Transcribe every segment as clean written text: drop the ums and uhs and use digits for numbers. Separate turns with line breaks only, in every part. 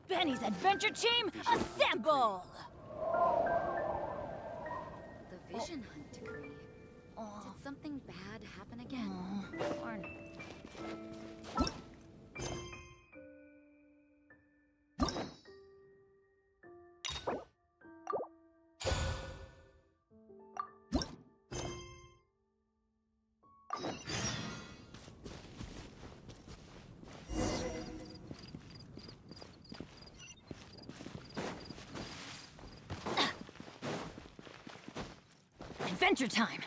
Benny's adventure team, assemble!
The vision hunt decree. Did something bad happen again?
Darn. Adventure time!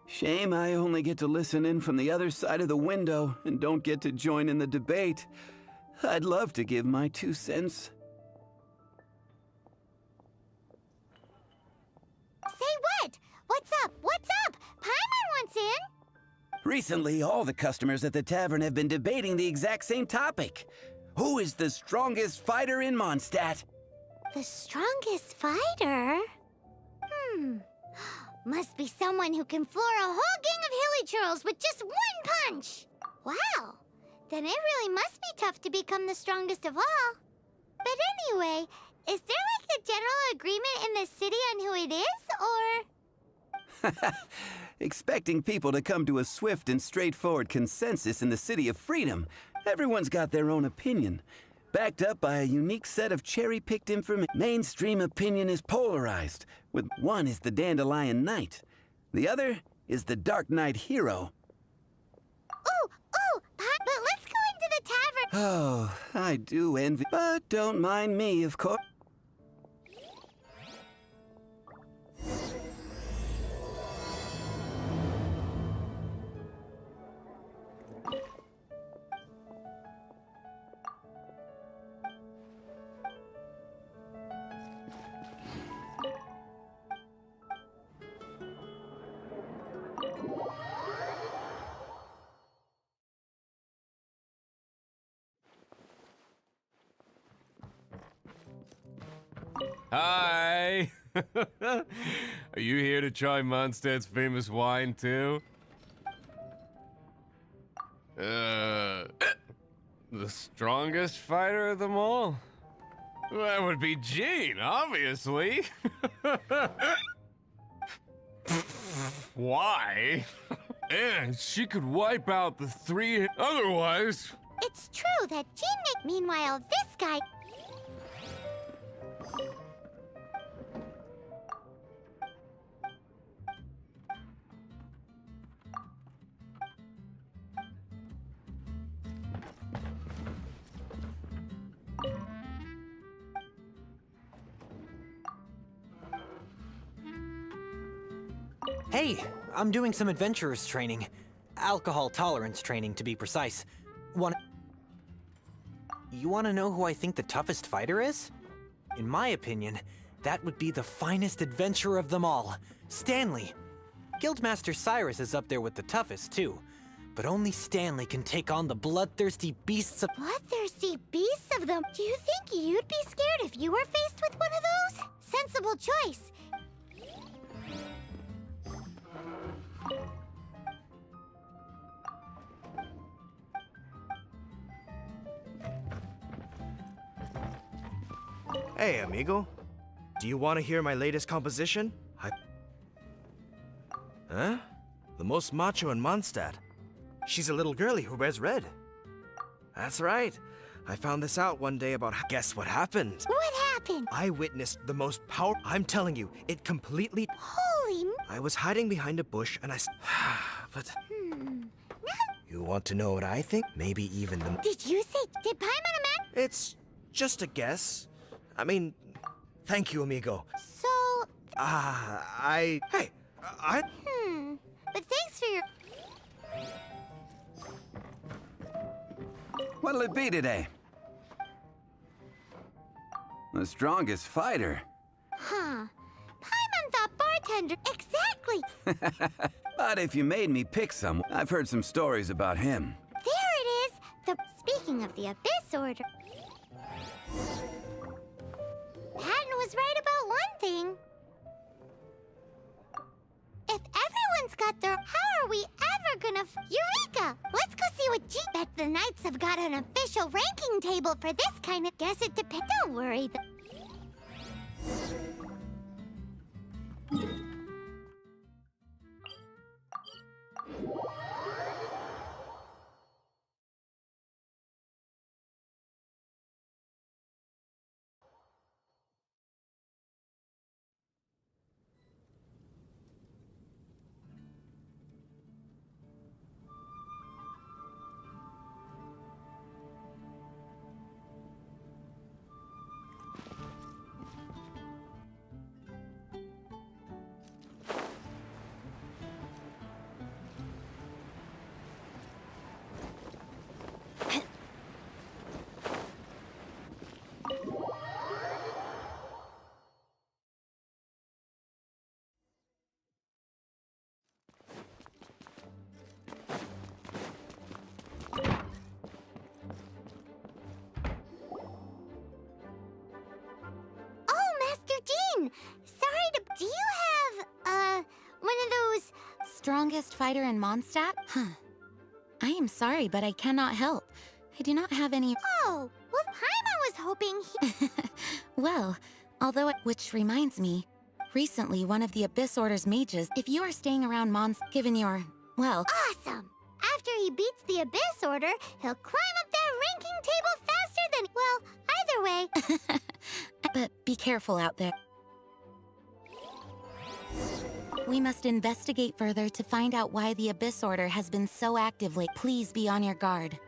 Shame I only get to listen in from the other side of the window and don't get to join in the debate. I'd love to give my 2 cents.
Say what? What's up? What's up? Paimon wants in.
Recently, all the customers at the tavern have been debating the exact same topic. Who is the strongest fighter in Mondstadt?
The strongest fighter? Must be someone who can floor a whole gang of hilly churls with just 1 punch! Wow! Then it really must be tough to become the strongest of all. But anyway, is there like a general agreement in the city on who it is, or...?
Expecting people to come to a swift and straightforward consensus in the City of Freedom, everyone's got their own opinion. Backed up by a unique set of cherry-picked information. Mainstream opinion is polarized, with one is the Dandelion Knight. The other is the Dark Knight Hero.
But let's go into the tavern.
Oh, I do envy, but don't mind me, of course.
Hi! Are you here to try Mondstadt's famous wine, too? The strongest fighter of them all? That would be Jean, obviously. Why? And she could wipe out the 3 otherwise.
It's true that Meanwhile, this guy...
Hey, I'm doing some adventurers training. Alcohol tolerance training, to be precise. You wanna know who I think the toughest fighter is? In my opinion, that would be the finest adventurer of them all, Stanley. Guildmaster Cyrus is up there with the toughest, too. But only Stanley can take on the bloodthirsty beasts of—
Bloodthirsty beasts of them? Do you think you'd be scared if you were faced with one of those? Sensible choice.
Hey, amigo. Do you want to hear my latest composition? Huh? The most macho in Mondstadt. She's a little girlie who wears red. That's right. I found this out one day about— Guess what happened?
What happened?
I witnessed the most powerful. I'm telling you, it completely.
Holy
I was hiding behind a bush and I. But. You want to know what I think? Maybe even the.
Did you say, did Paimon a man?
It's just a guess. I mean, thank you, amigo.
So,
Hey,
but thanks for your...
What'll it be today? The strongest fighter.
Huh. Paimon thought bartender. Exactly.
But if you made me pick some, I've heard some stories about him.
There it is. Speaking of the Abyss Order. Patton was right about one thing. If everyone's got their... How are we ever gonna... Eureka! Let's go see what Bet the Knights have got an official ranking table for this kind of... Guess it depends. Don't worry. Do you have, one of those...
Strongest fighter in Mondstadt? Huh. I am sorry, but I cannot help. I do not have any...
Oh, well, Paimon was hoping he...
Well, which reminds me, recently one of the Abyss Order's mages, if you are staying around given your, well...
Awesome! After he beats the Abyss Order, he'll climb up that ranking table faster than... Well, either way...
But be careful out there. We must investigate further to find out why the Abyss Order has been so active lately. Please be on your guard.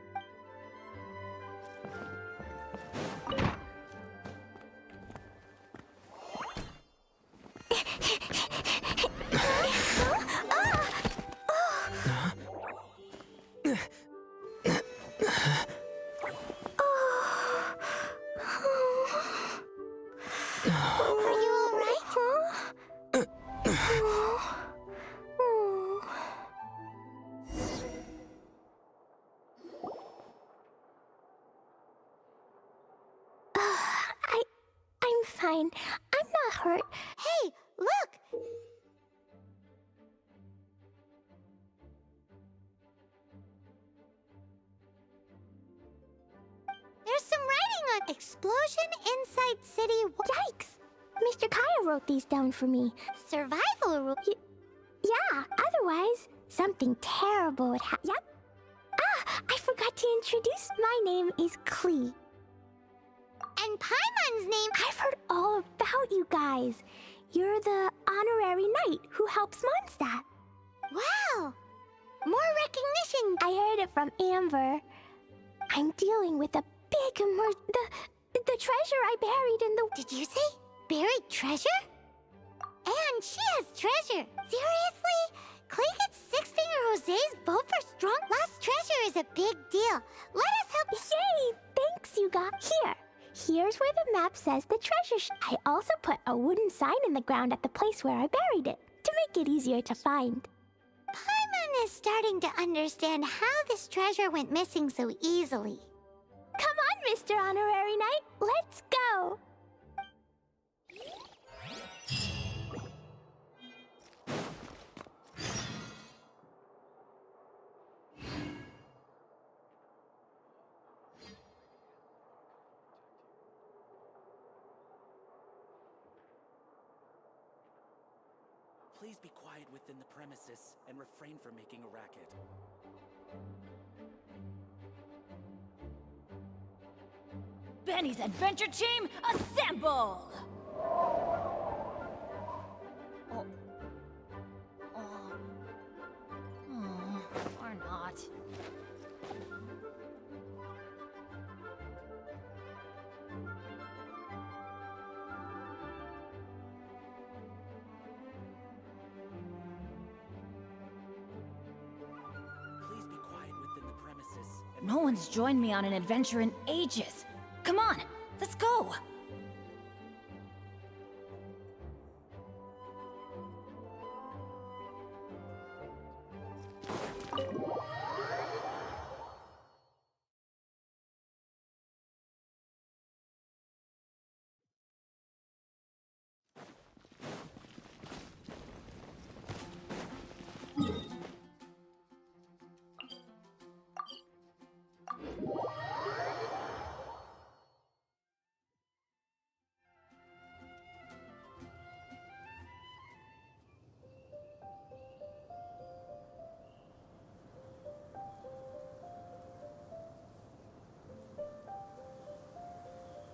I'm not hurt. Hey, look! There's some writing on explosion inside city. Yikes! Mr. Kaya wrote these down for me. Survival rule. Yeah, otherwise, something terrible would happen. Yep. I forgot to introduce. My name is Klee. And Paimon's name... I've heard all about you guys. You're the honorary knight who helps Mondstadt. Wow! More recognition. I heard it from Amber. I'm dealing with a big the treasure I buried in the... Did you say buried treasure? And she has treasure. Seriously? Clay gets Six-Finger Jose's vote for strong... Lost treasure is a big deal. Let us help... Yay! Thanks, you got... Here's where the map says the treasure I also put a wooden sign in the ground at the place where I buried it, to make it easier to find. Paimon is starting to understand how this treasure went missing so easily. Come on, Mr. Honorary Knight, let's go!
Please be quiet within the premises and refrain from making a racket.
Benny's adventure team, assemble! Or not.
Please be quiet within the premises.
No one's joined me on an adventure in ages. Come on, let's go!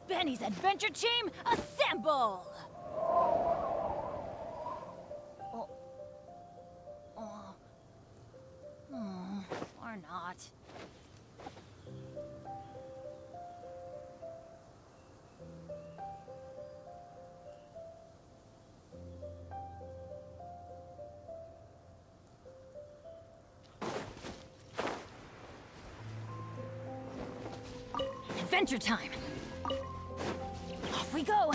Benny's adventure team, assemble! Or not. Adventure time! Off we go!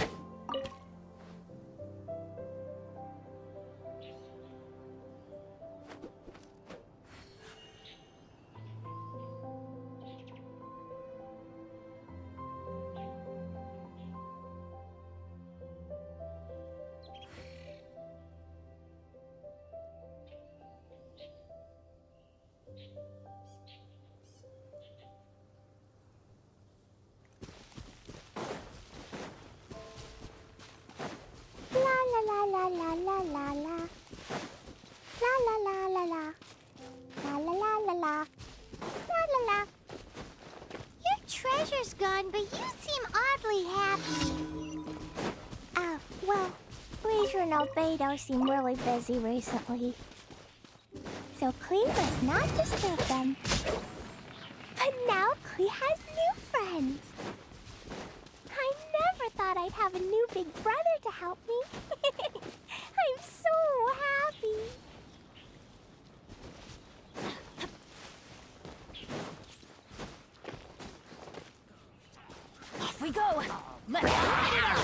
Your treasure's gone, but you seem oddly happy. Well, Leisure and Albedo seem really busy recently. So Klee must not disturb them. But now Klee has new friends. I never thought I'd have a new big brother to help me. I'm so happy.
Off we go! Let's light it up!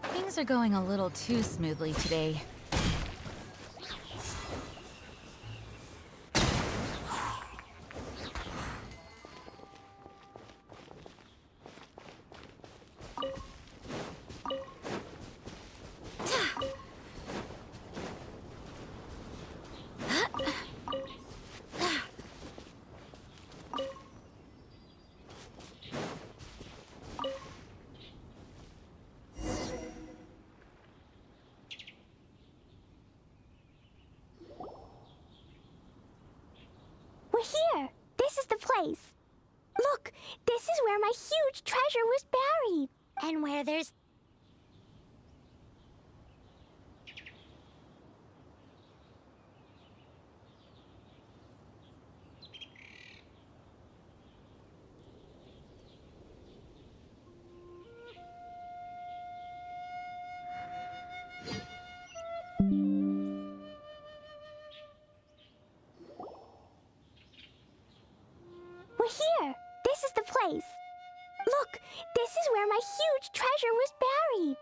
Things are going a little too smoothly today.
place. Look, this is where my huge treasure was buried. And where there's... We're here. This is the place. Look, this is where my huge treasure was buried.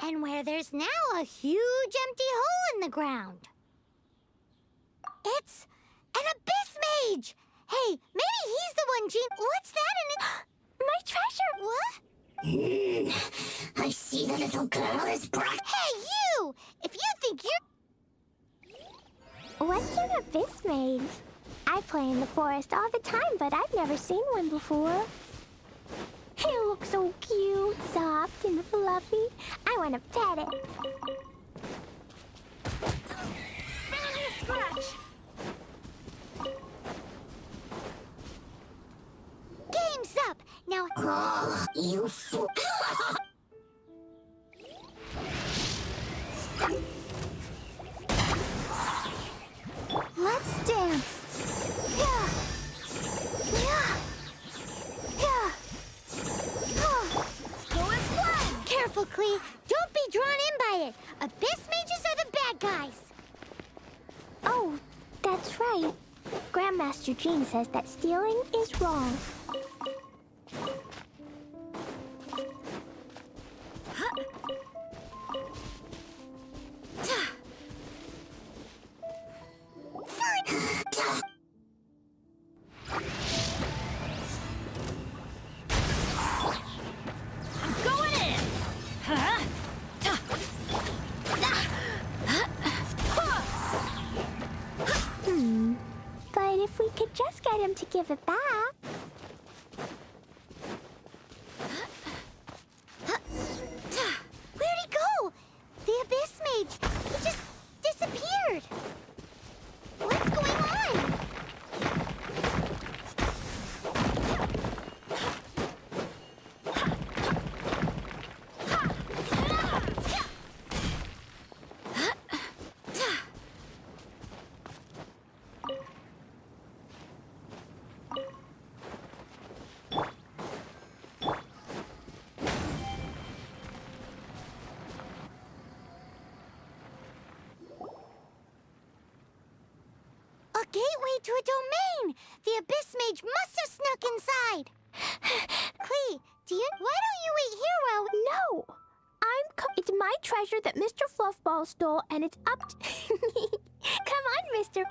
and where there's now a huge empty hole in the ground. It's an abyss mage! Hey, maybe he's the one What's that in it? my treasure! What? I see the little girl is bright. Hey, you! If you think you're... What's an abyss mage? I play in the forest all the time, but I've never seen one before. It looks so cute, soft, and fluffy. I want to pet it. Barely a scratch. Game's up! Now... Oh, you fool. Let's dance. Yeah. Yeah. Yeah. Oh. Go as one. Careful, Klee. Don't be drawn in by it. Abyss mages are the bad guys. Oh, that's right. Grandmaster Jean says that stealing is wrong. But if we could just get him to give it back. Where'd he go? The Abyss Mage. He just disappeared. What's going on? A gateway to a domain! The Abyss Mage must have snuck inside! Klee, why don't you wait here while... No! It's my treasure that Mr. Fluffball stole, and it's up to... Come on, Mr...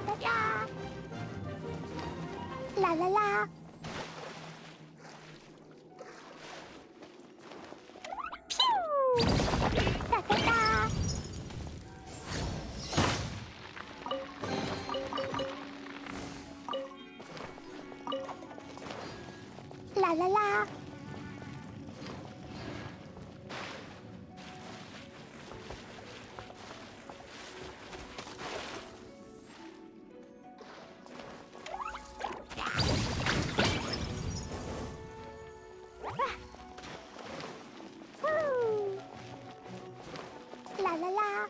哒哒，啦啦啦。哒哒哒，啦啦啦，啦啦啦。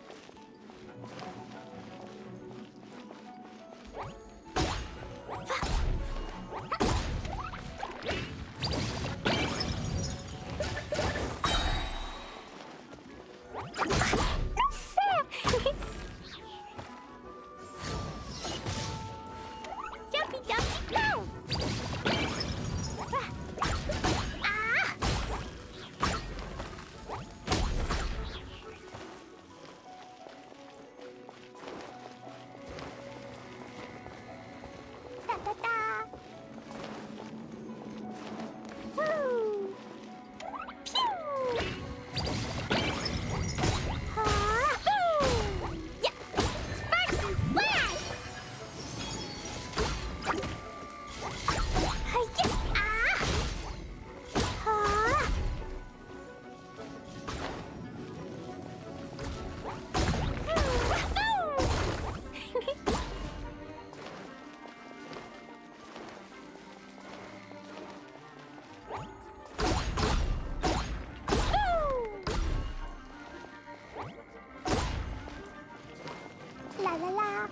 Jumpy, jumpy, go! Ah! Da da da! Woo! Pew! Ah! Yeah! Sparks and flash! Hi-ya! Ah! Ah! La la la.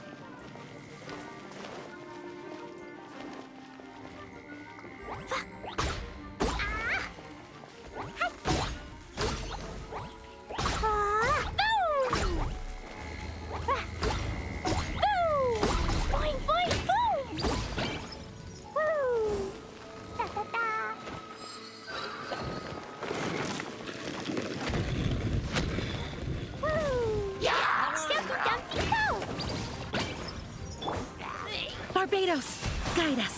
Boing, boing, boom! Woo! Da da da. Woo! Jumpy, jumpy, go!
Barbados, guide us.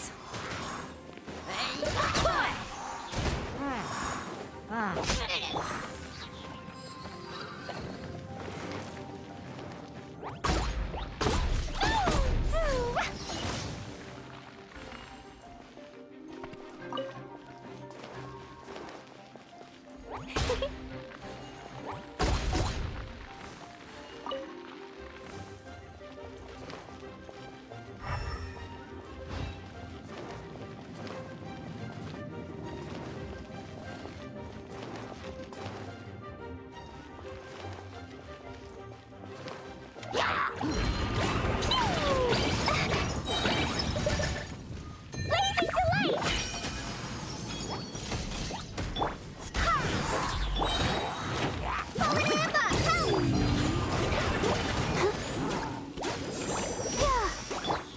Blazing delight!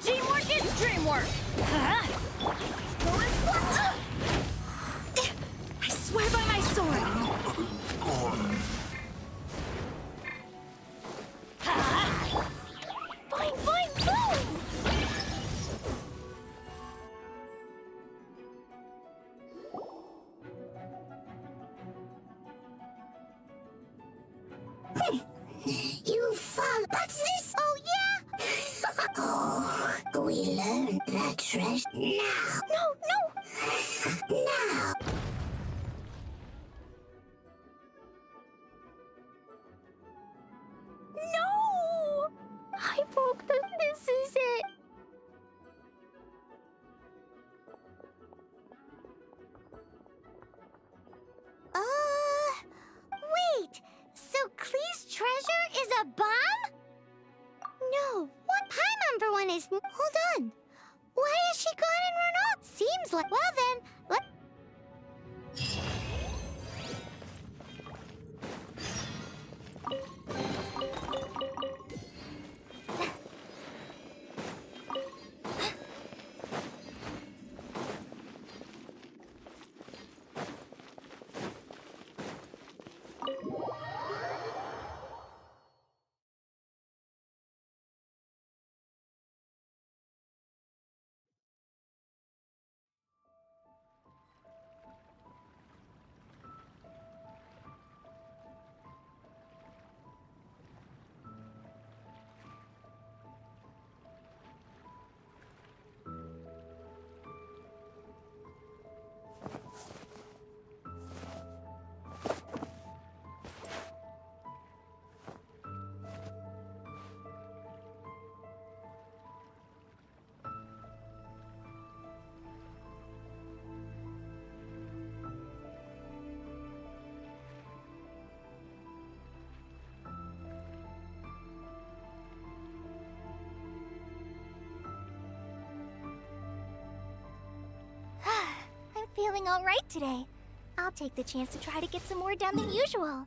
Teamwork is dreamwork. Huh? I swear by my sword.
Boing, boing, boom! You found... What's this? Oh, yeah? Oh, we learned that treasure. Now! No! Now! No! I broke the... This is it. Wait! So Klee's treasure is a bomb? No, what Paimon one is... Hold on. Why has she gone and run off? Seems like... Well then, doing all right today. I'll take the chance to try to get some more done than usual.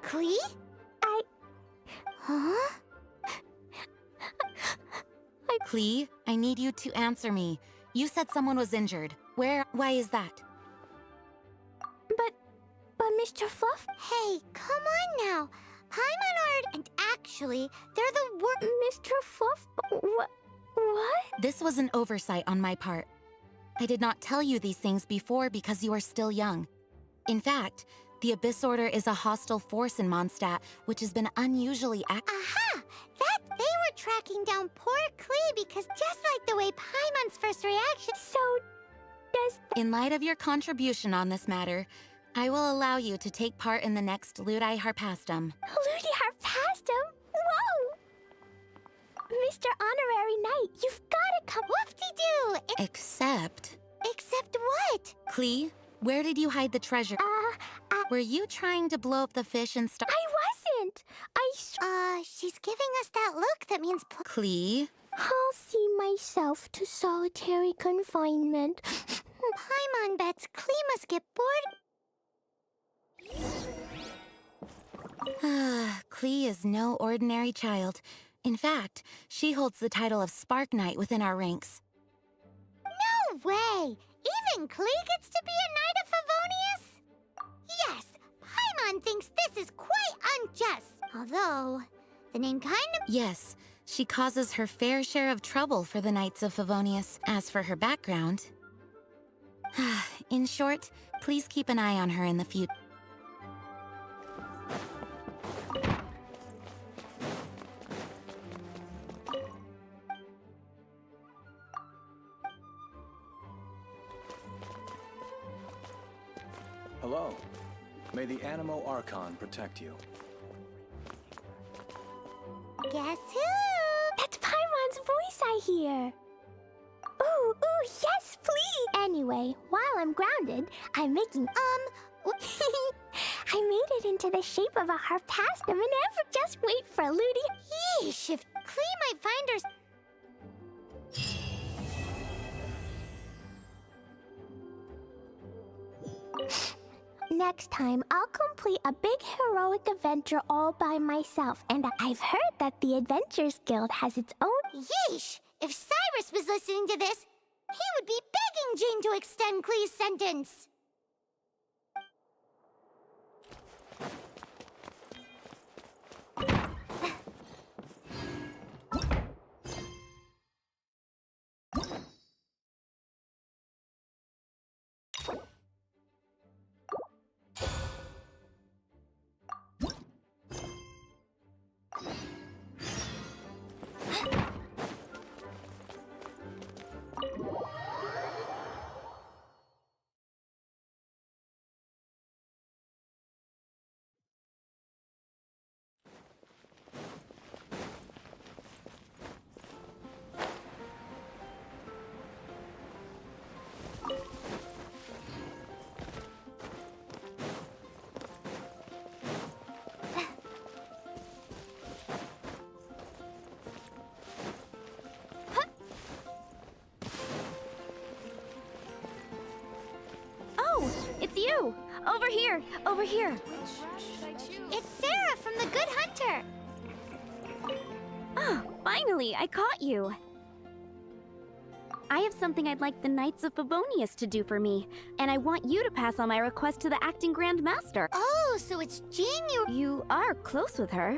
Klee? Huh?
Klee, I need you to answer me. You said someone was injured. Why is that?
But Mr. Fluff? Hey, come on now. Paimon are... And actually, they're the worst... Mr. Fluff? What?
This was an oversight on my part. I did not tell you these things before because you are still young. In fact, the Abyss Order is a hostile force in Mondstadt, which has been unusually
Aha! They were tracking down poor Klee because just like the way Paimon's first reaction... So, does...
In light of your contribution on this matter, I will allow you to take part in the next Ludi Harpastum.
Ludi Harpastum? Whoa! Mr. Honorary Knight, you've gotta come... Whoop-de-doo!
Except...
Except what?
Klee, where did you hide the treasure? Were you trying to blow up the fish and stuff?
I wasn't! She's giving us that look that means...
Klee?
I'll see myself to solitary confinement. Paimon bets Klee must get bored...
Klee is no ordinary child. In fact, she holds the title of Spark Knight within our ranks.
No way! Even Klee gets to be a Knight of Favonius? Yes, Paimon thinks this is quite unjust. Although, the name kind of...
Yes, she causes her fair share of trouble for the Knights of Favonius. As for her background... In short, please keep an eye on her in the future.
Hello. May the Animo Archon protect you.
Guess who? That's Paimon's voice I hear. Ooh, yes, please! Anyway, while I'm grounded, I'm making, I made it into the shape of a harpastum and just wait for Ludi. Yeesh, if Klee might find her... Next time, I'll complete a big heroic adventure all by myself, and I've heard that the Adventures Guild has its own... Yeesh! If Cyrus was listening to this, he would be begging Jane to extend Klee's sentence!
It's you! Over here! Over here!
It's Sarah from the Good Hunter!
Ah, finally, I caught you! I have something I'd like the Knights of Favonius to do for me, and I want you to pass on my request to the Acting Grand Master.
Oh, so it's Jean
You are close with her.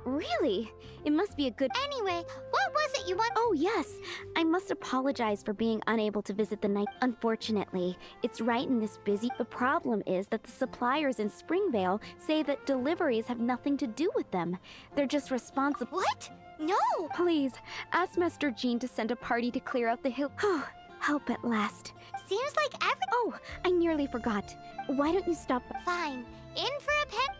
Really? It must be a good...
Anyway, what was it you want?
Oh, yes. I must apologize for being unable to visit the night. Unfortunately, it's right in this busy... The problem is that the suppliers in Springvale say that deliveries have nothing to do with them. They're just responsible...
What? No!
Please, ask Master Jean to send a party to clear out the hill... Help at last.
Seems like every...
Oh, I nearly forgot. Why don't you stop...
Fine. In for a pen...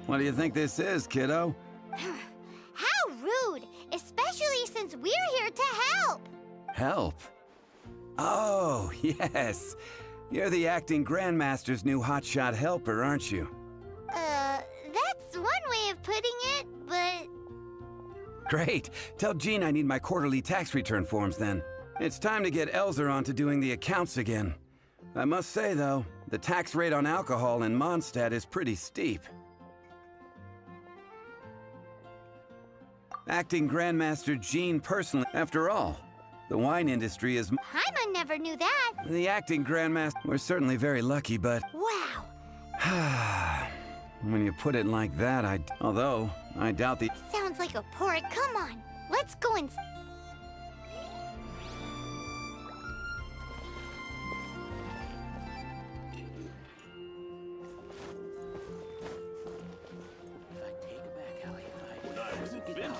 What do you think this is, kiddo?
How rude! Especially since we're here to help!
Help? Oh, yes. You're the acting Grandmaster's new hotshot helper, aren't you?
That's one way of putting it, but...
Great. Tell Jean I need my quarterly tax return forms then. It's time to get Elzer on to doing the accounts again. I must say, though, the tax rate on alcohol in Mondstadt is pretty steep. Acting Grandmaster Jean personally, after all, the wine industry is...
Paimon never knew that.
The acting Grandmaster... We're certainly very lucky, but...
Wow.
When you put it like that, although, I doubt the...
Sounds like a port. Come on. Let's go and...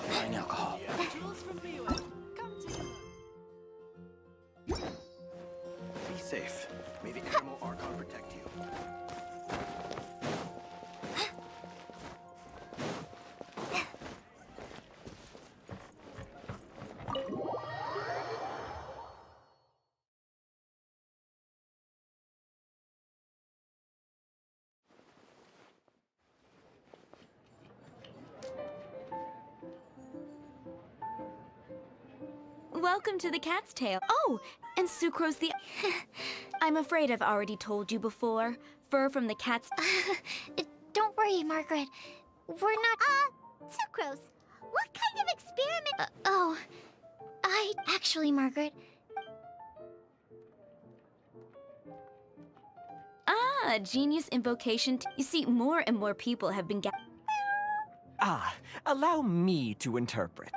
Buying alcohol. Be safe. May the animal Archon protect you.
Welcome to the Cat's Tail. Oh, and Sucrose the... I'm afraid I've already told you before. Fur from the cat's...
Don't worry, Margaret. We're not... Sucrose, what kind of experiment... Actually, Margaret...
Ah, genius invocation. You see, more and more people have been
Allow me to interpret.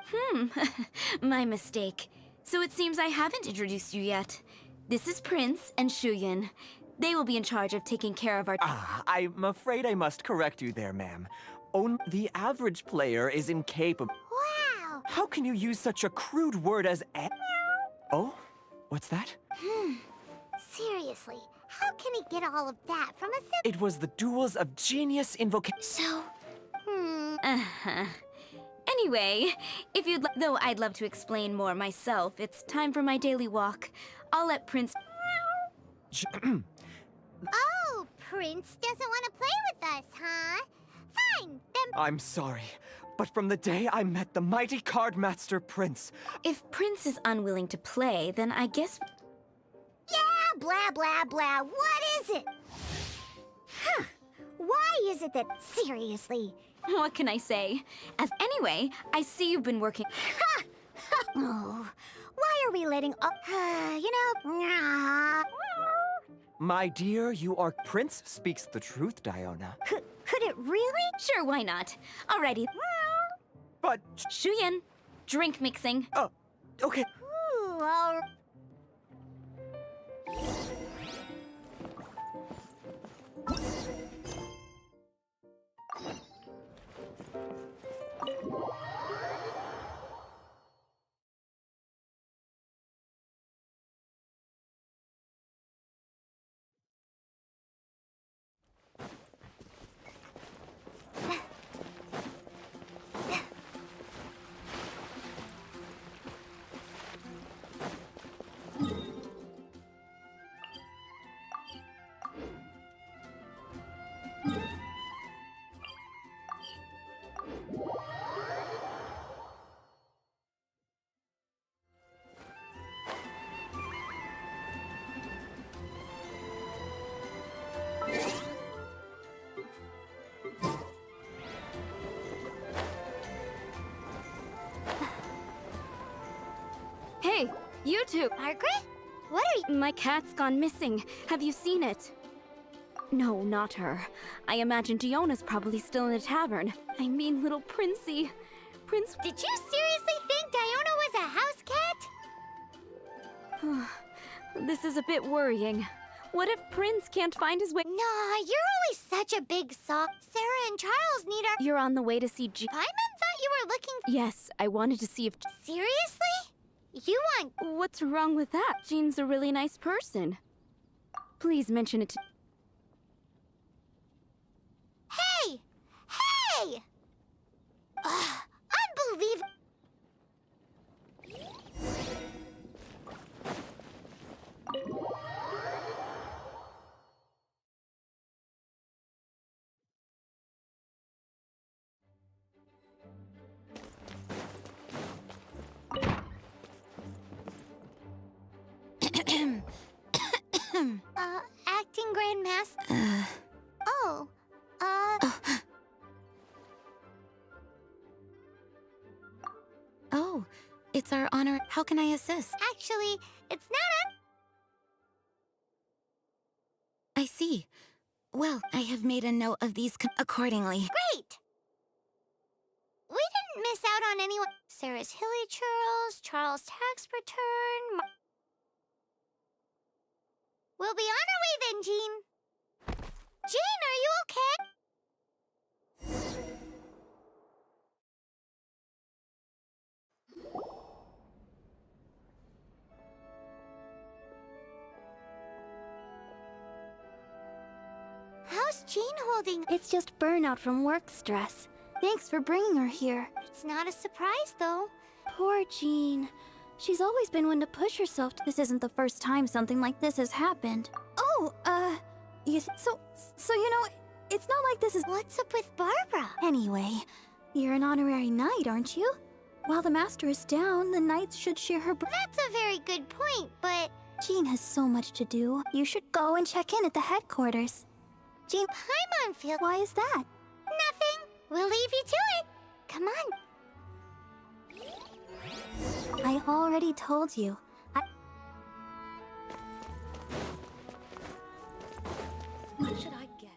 My mistake. So it seems I haven't introduced you yet. This is Prince and Shuyan. They will be in charge of taking care of our...
I'm afraid I must correct you there, ma'am. The average player is incapable...
Wow!
How can you use such a crude word as Oh? What's that?
Seriously, how can he get all of that from a...
It was the duels of genius invocation...
So...
Anyway, if you'd though I'd love to explain more myself, it's time for my daily walk. I'll let Prince...
Oh, Prince doesn't want to play with us, huh? Fine, then...
I'm sorry, but from the day I met the mighty Cardmaster Prince...
If Prince is unwilling to play, then I guess...
Yeah, blah, blah, blah. What is it? Huh. Why is it that... Seriously...
What can I say? Anyway, I see you've been working...
Oh, why are we letting...
My dear, Prince speaks the truth, Diona.
Could it really?
Sure, why not? Alrighty.
But...
Shuyan, drink mixing.
Oh, okay.
Ooh, all...
Hey, you two!
Margaret? What are you...
My cat's gone missing. Have you seen it? No, not her. I imagine Diona's probably still in the tavern. I mean, little Princey. Prince...
Did you seriously think Diona was a house cat?
This is a bit worrying. What if Prince can't find his way?
Nah, you're always such a big sock. Sarah and Charles need our...
You're on the way to see
Paimon thought you were looking...
Yes, I wanted to see if...
Seriously? You want...
What's wrong with that? Jean's a really nice person. Please mention it to...
Hey! Hey! Unbelievable. Acting Grandmaster.
Oh, it's our honor. How can I assist?
Actually, it's not
I see. Well, I have made a note of these accordingly.
Great! We didn't miss out on anyone. Sarah's Hilly Churls, Charles' tax return. We'll be on our way then, Jean. Jean, are you okay? How's Jean holding?
It's just burnout from work stress. Thanks for bringing her here.
It's not a surprise, though.
Poor Jean. She's always been one to push herself. This isn't the first time something like this has happened. Oh, so you know, it's not like this is—
What's up with Barbara?
Anyway, you're an honorary knight, aren't you? While the master is down, the knights should share her—
That's a very good point, but
Jean has so much to do. You should go and check in at the headquarters. Jean—
Paimon feels—
Why is that?
Nothing. We'll leave you to it. Come on.
I already told you.
What should I get?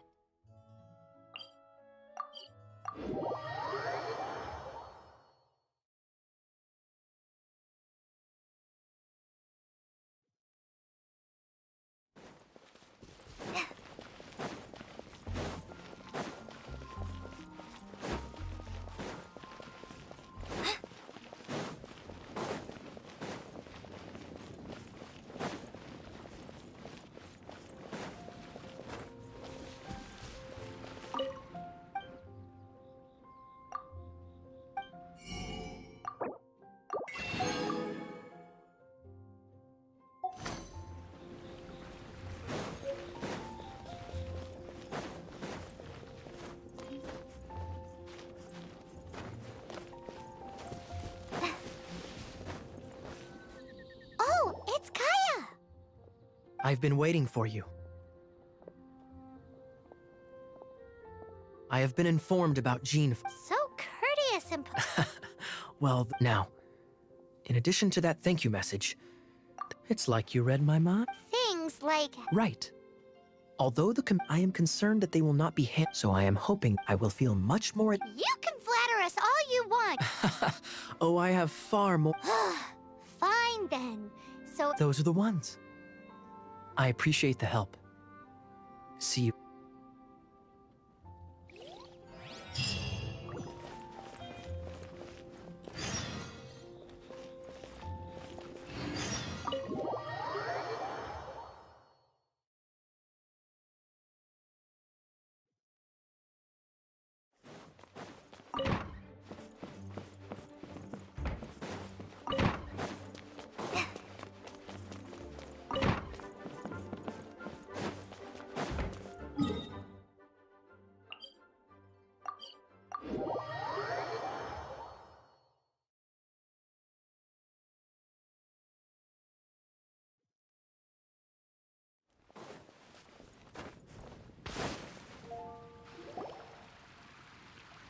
I've been waiting for you. I have been informed about Jean.
So courteous and...
Well, now, in addition to that thank you message, it's like you read my mind.
Things like...
Right. Although I am concerned that they will not be so I am hoping I will feel much more...
You can flatter us all you want.
Oh, I have far more...
Fine, then. So...
Those are the ones. I appreciate the help. See you.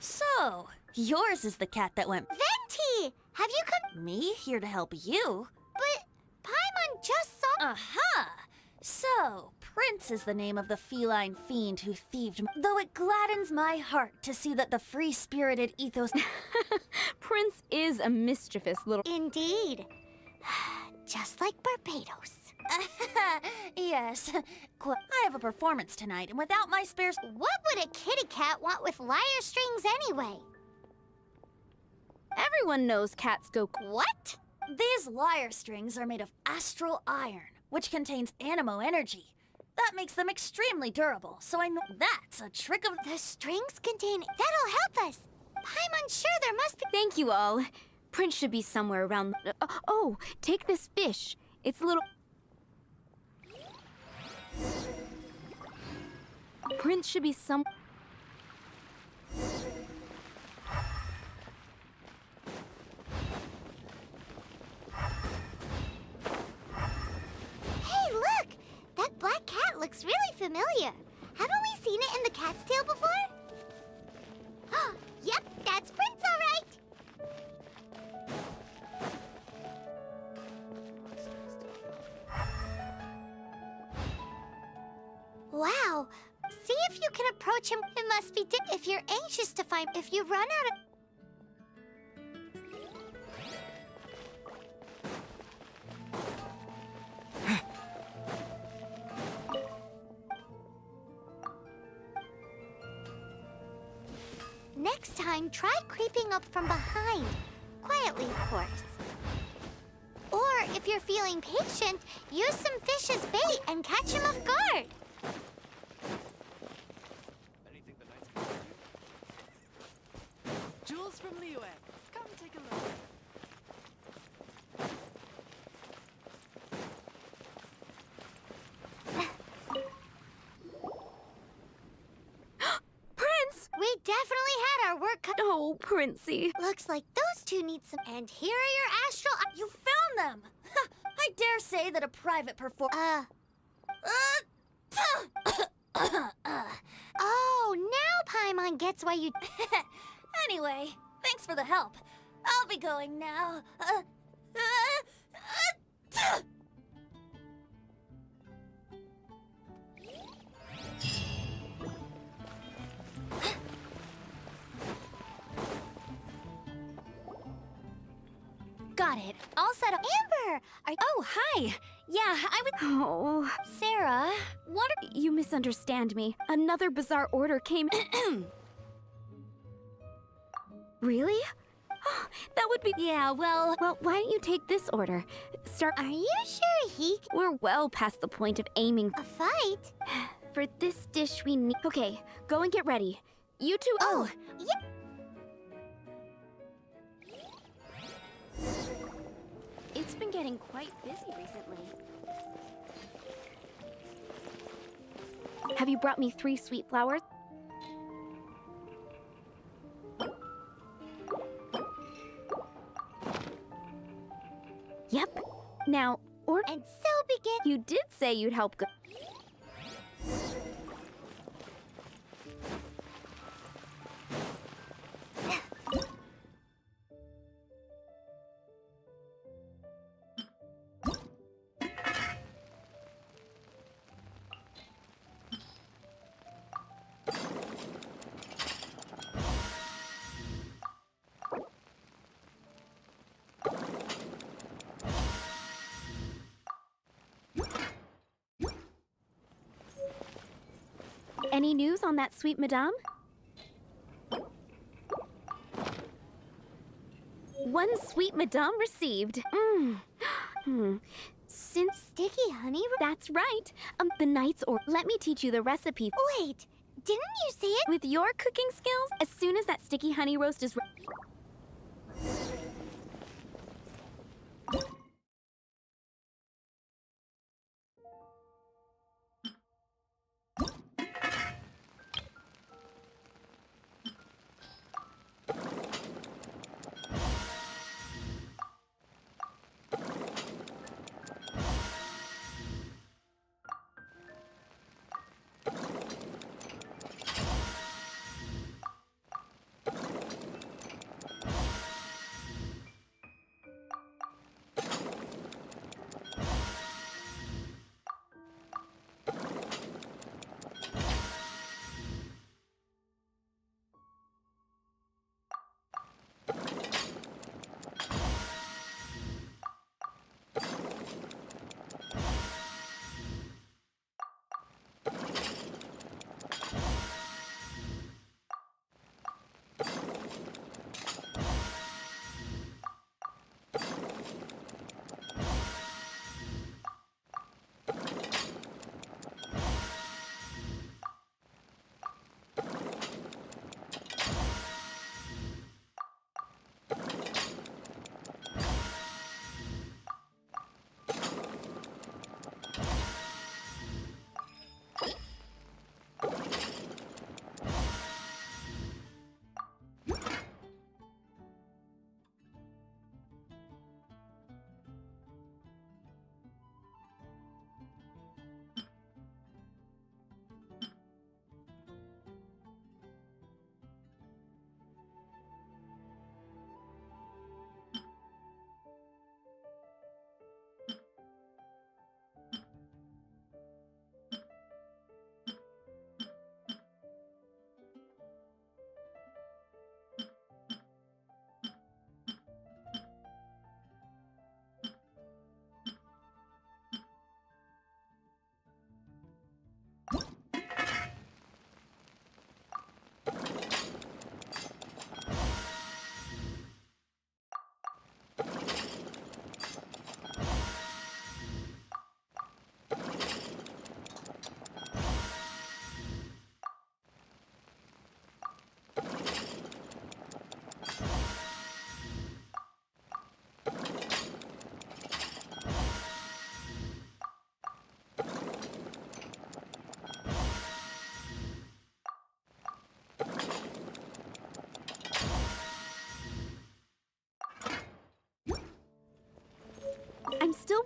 So, yours is the cat that went—
Venti! Have you come—
Me? Here to help you?
But Paimon just saw—
Aha! So, Prince is the name of the feline fiend who thieved— Though it gladdens my heart to see that the free-spirited ethos—
Prince is a mischievous little—
Indeed. Just like Barbados.
Yes. I have a performance tonight, and without my spares—
What would a kitty cat want with lyre strings anyway?
Everyone knows cats go—
What?
These lyre strings are made of astral iron, which contains animo energy. That makes them extremely durable, so I know that's a trick of—
The strings contain— That'll help us. I'm unsure there must be.
Thank you all. Prince should be somewhere around. Oh, take this fish. It's little. Prince should be some.
Hey, look! That black cat looks really familiar. Haven't we seen it in the Cat's Tail before? Yep, that's Prince, all right. Wow. See if you can approach him. It must be if you're anxious to find. If you run out of. Next time, try creeping up from behind. Quietly, of course. Or, if you're feeling patient, use some fish as bait and catch him off guard.
Jules from Liyue, come take a look.
Prince!
We definitely had our work cut.
Oh, Princey.
Looks like those two need some. And here are your astral.
You found them! I dare say that a private
Oh, now Paimon gets why you.
Anyway, thanks for the help. I'll be going now. Got it. All set up.
Amber!
Oh, hi. Yeah, I would.
Oh.
Sarah, what are.
You misunderstand me. Another bizarre order came. Really? That would be.
Yeah, well.
Well, why don't you take this order? Start.
Are you sure he.
We're well past the point of aiming.
A fight?
For this dish, we need. Okay, go and get ready. You two.
Oh, yeah.
It's been getting quite busy recently. Have you brought me 3 sweet flowers? Yep. Now,
And so begin.
You did say you'd help go. Any news on that sweet madame? One sweet madame received.
Since sticky honey.
That's right. The knight's or. Let me teach you the recipe.
Wait, didn't you say it?
With your cooking skills, as soon as that sticky honey roast is.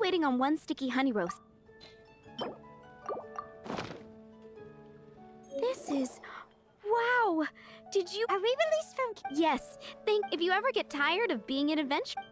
waiting on one sticky honey roast. This is... Wow! Did you...
A re-release from...
Yes. If you ever get tired of being an adventurer...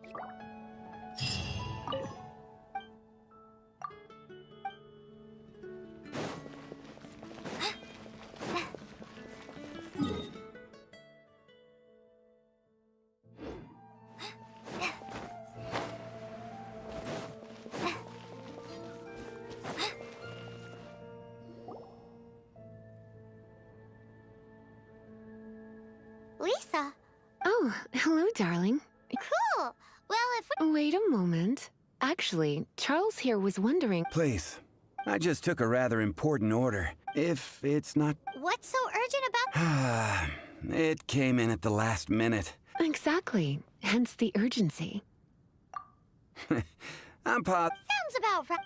Lisa.
Oh, hello, darling.
Cool. Well, if we...
Wait a moment. Actually, Charles here was wondering...
Please. I just took a rather important order. If it's not...
What's so urgent about...
It came in at the last minute.
Exactly. Hence the urgency.
I'm
Sounds about right.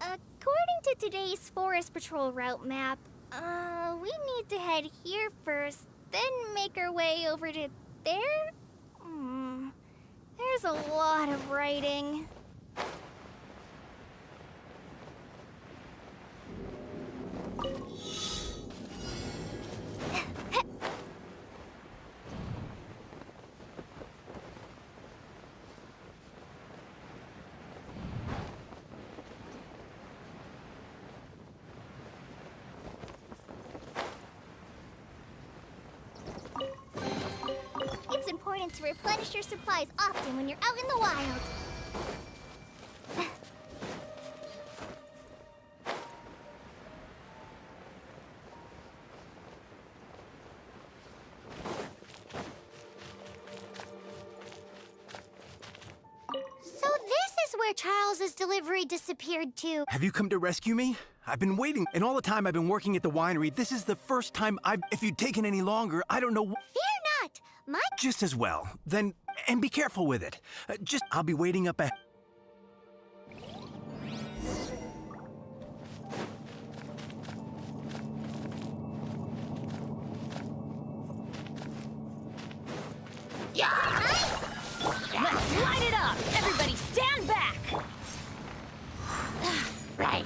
According to today's Forest Patrol route map, we need to head here first, then make our way over to there? There's a lot of writing. It's important to replenish your supplies often when you're out in the wild. So this is where Charles's delivery disappeared to.
Have you come to rescue me? I've been waiting, and all the time I've been working at the winery, this is the first time if you'd taken any longer, I don't know...
Fear not! My...
Just as well. Then, and be careful with it. I'll be waiting up ahead.
Let's light it up! Everybody stand back!
Right.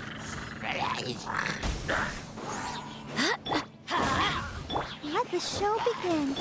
Let the show begin.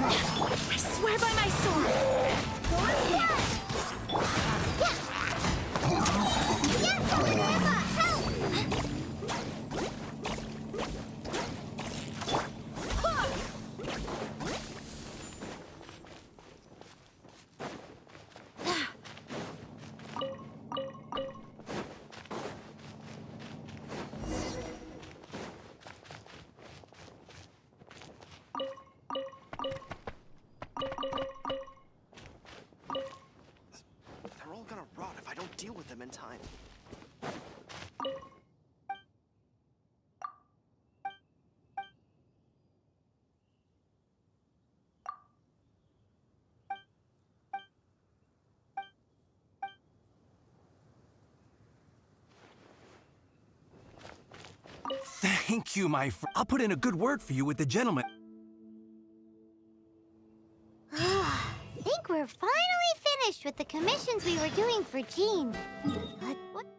I swear by my sword!
They're all gonna rot if I don't deal with them in time.
Thank you, my friend. I'll put in a good word for you with the gentleman.
I think we're finally finished with the commissions we were doing for Jean. But what? I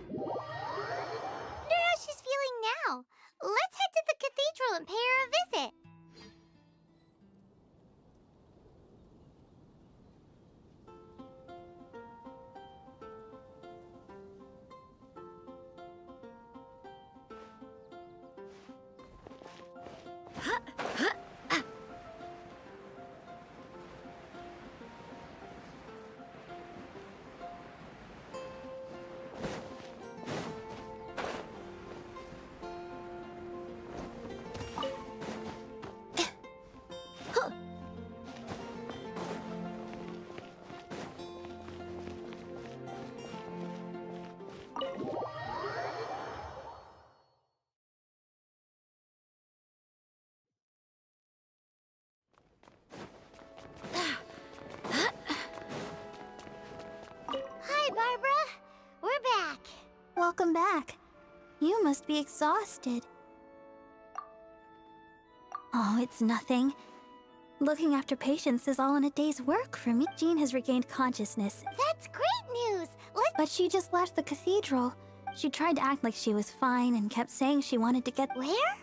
wonder how she's feeling now. Let's head to the cathedral and pay her a visit. Hi, Barbara. We're back.
Welcome back. You must be exhausted. Oh, it's nothing. Looking after patients is all in a day's work for me. Jean has regained consciousness.
That's great news.
But she just left the cathedral. She tried to act like she was fine and kept saying she wanted to get...
Where?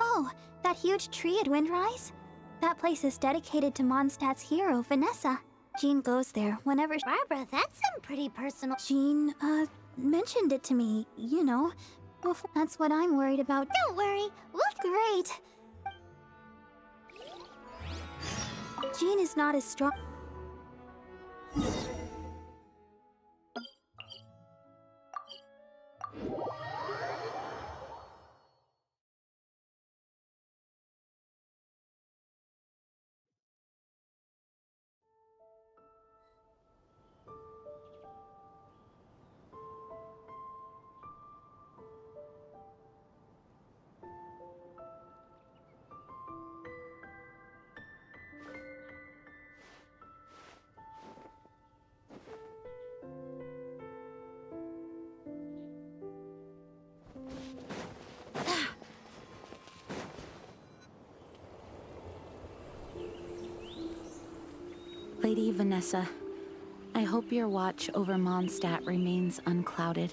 Oh, that huge tree at Windrise? That place is dedicated to Mondstadt's hero, Vanessa. Jean goes there whenever...
Barbara, that's some pretty personal...
Jean, mentioned it to me, you know. Before. That's what I'm worried about.
Don't worry, we'll...
Great! Jean is not as strong...
Lady Vanessa, I hope your watch over Mondstadt remains unclouded.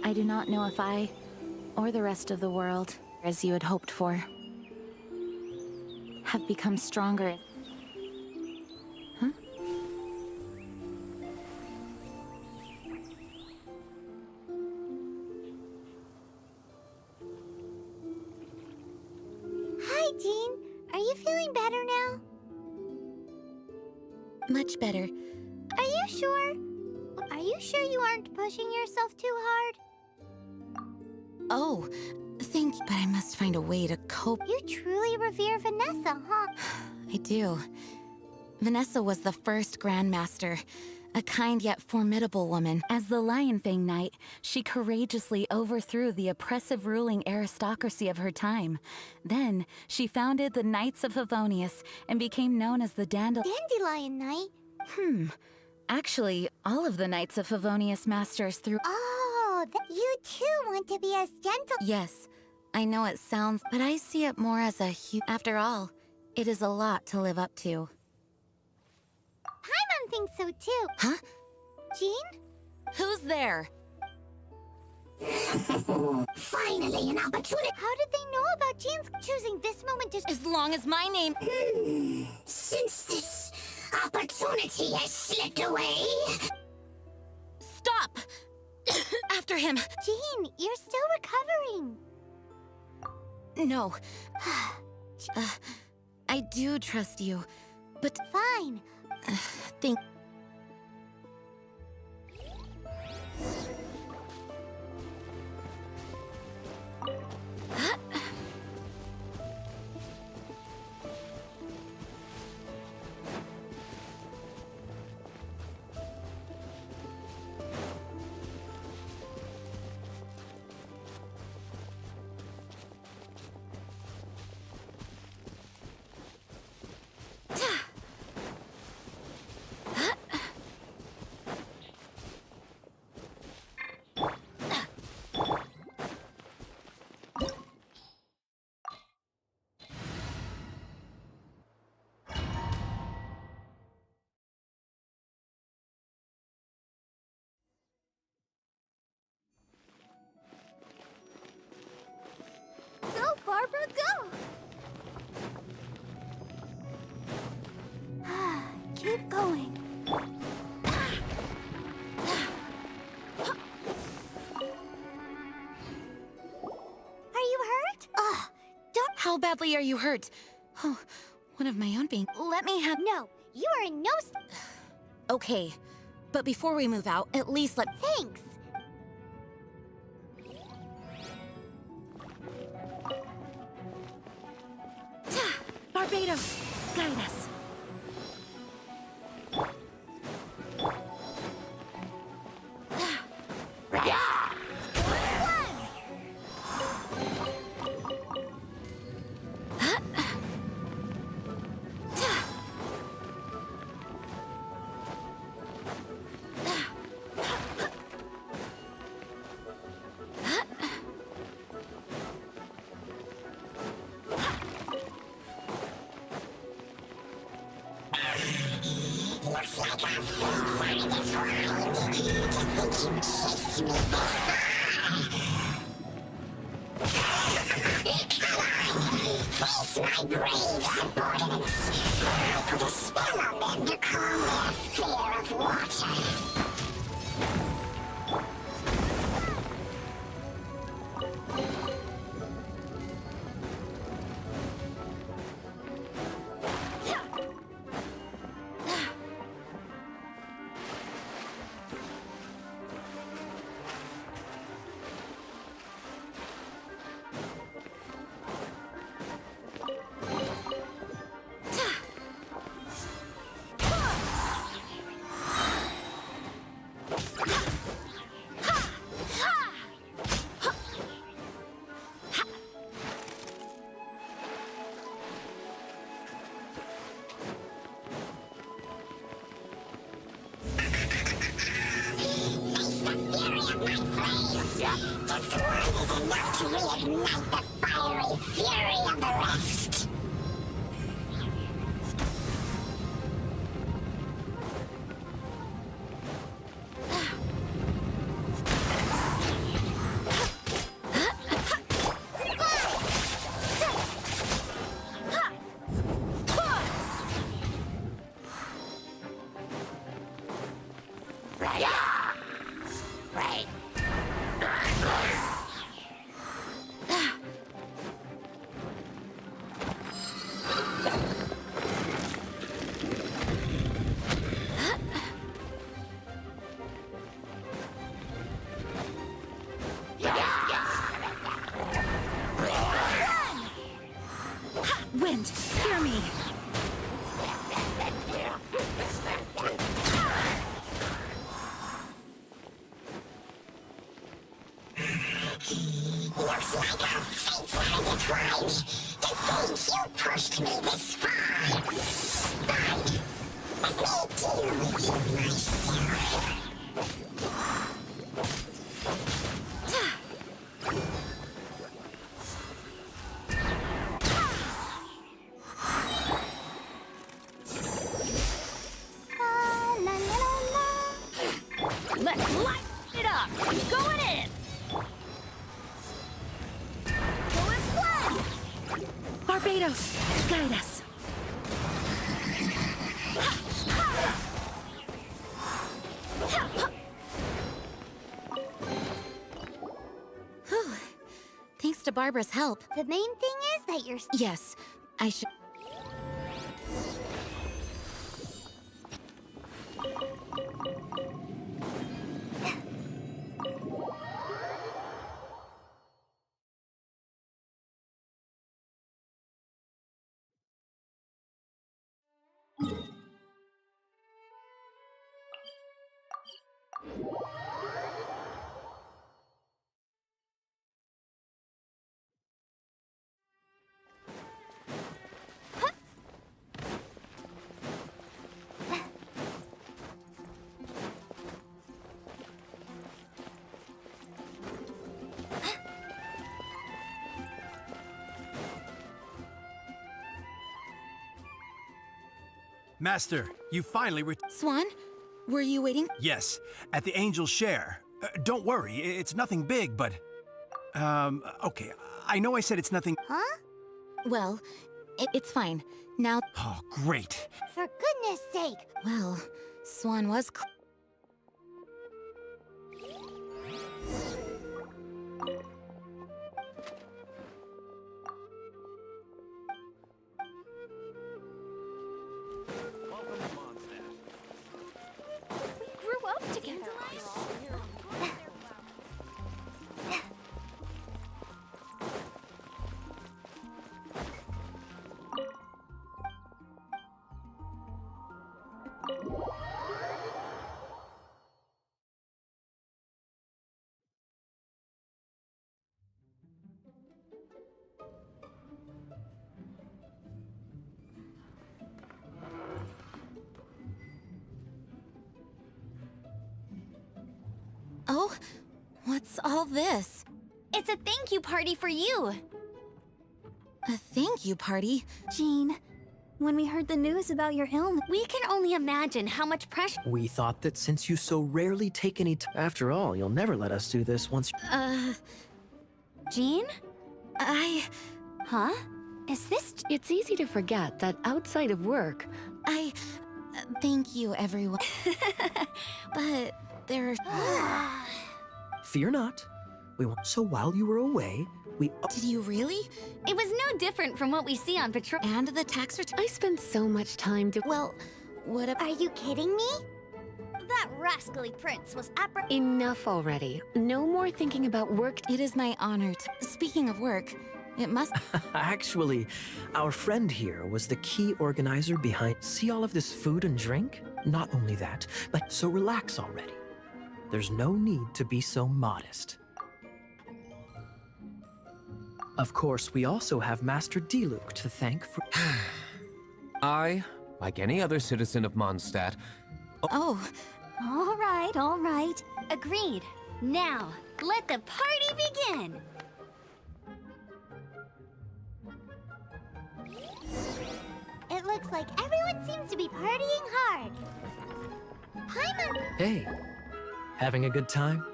I do not know if I, or the rest of the world, as you had hoped for, have become stronger. Huh?
Hi, Jean. Are you feeling better now?
Much better.
Are you sure? Are you sure you aren't pushing yourself too hard?
Oh, thank you, but I must find a way to cope.
You truly revere Vanessa, huh?
I do. Vanessa was the first Grandmaster, a kind yet formidable woman. As the Lion Fang Knight, she courageously overthrew the oppressive ruling aristocracy of her time. Then, she founded the Knights of Favonius and became known as the
Dandelion Knight?
Actually, all of the Knights of Favonius masters through...
Oh, you too want to be as gentle...
Yes, I know it sounds, but I see it more as a After all, it is a lot to live up to.
Paimon thinks so too.
Huh?
Jean?
Who's there?
Finally, an opportunity. How did they know about Jean's choosing this moment to...
As long as my name...
Since this opportunity has slipped away...
Stop! After him.
Jean, you're still recovering.
No. I do trust you, but...
Fine.
Think...
Go, Barbara, go!
Keep going.
Are you hurt? Don't...
How badly are you hurt? Oh, one of my own being... Let me have...
No, you are in no...
Okay, but before we move out, at least let...
Thanks.
Barbados, guide us.
Looks like our food find its mind. To think you chased me this far. Face my brave subordinates. I put a spell on them to calm their fear of water. Just one is enough to reignite the fiery fury of the rest.
Wind, hear me!
Looks like our fates are intertwined. To think you pushed me this far. Fine. Let me deal with you myself.
Let's light it up! Going in!
Barbados, guide us.
Whew. Thanks to Barbara's help.
The main thing is that you're...
Yes, I should...
Master, you finally
Swan, were you waiting?
Yes, at the Angel's Share. Don't worry, it's nothing big, but... okay, I know I said it's nothing...
Huh?
Well, it's fine. Now...
Oh, great.
For goodness sake!
Well, Swan was...
Grew up together.
Oh, what's all this?
It's a thank you party for you.
A thank you party?
Jean, when we heard the news about your illness...
We can only imagine how much pressure...
We thought that since you so rarely take any after all, you'll never let us do this once...
Jean?
Huh?
Is this...
It's easy to forget that outside of work...
Thank you, everyone. But there are...
Fear not. We won't. So while you were away, we...
Did you really?
It was no different from what we see on patrol.
And the tax return?
I spend so much time to...
Well, what
Are you kidding me?
That rascally prince was
Enough already. No more thinking about work.
It is my honor to... Speaking of work, it must...
Actually, our friend here was the key organizer behind... See all of this food and drink? Not only that, but so relax already. There's no need to be so modest. Of course, we also have Master Diluc to thank for...
I, like any other citizen of Mondstadt...
Oh.
All right. Agreed. Now, let the party begin!
It looks like everyone seems to be partying hard. Paimon!
Hey, having a good time?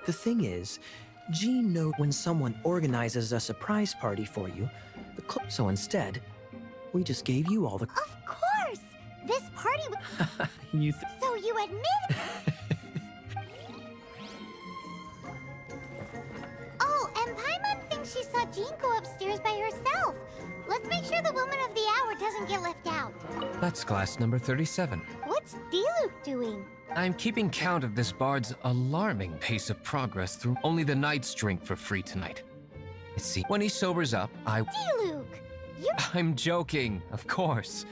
The thing is, Jean knows when someone organizes a surprise party for you, so instead, we just gave you all the...
Of course! This party
you
So you admit... Oh, and Paimon thinks she saw Jean go upstairs by herself. Let's make sure the woman of the hour doesn't get left out.
That's class number 37.
What's Diluc doing?
I'm keeping count of this bard's alarming pace of progress through only the Knight's drink for free tonight. See, when he sobers up,
Diluc! You...
I'm joking, of course.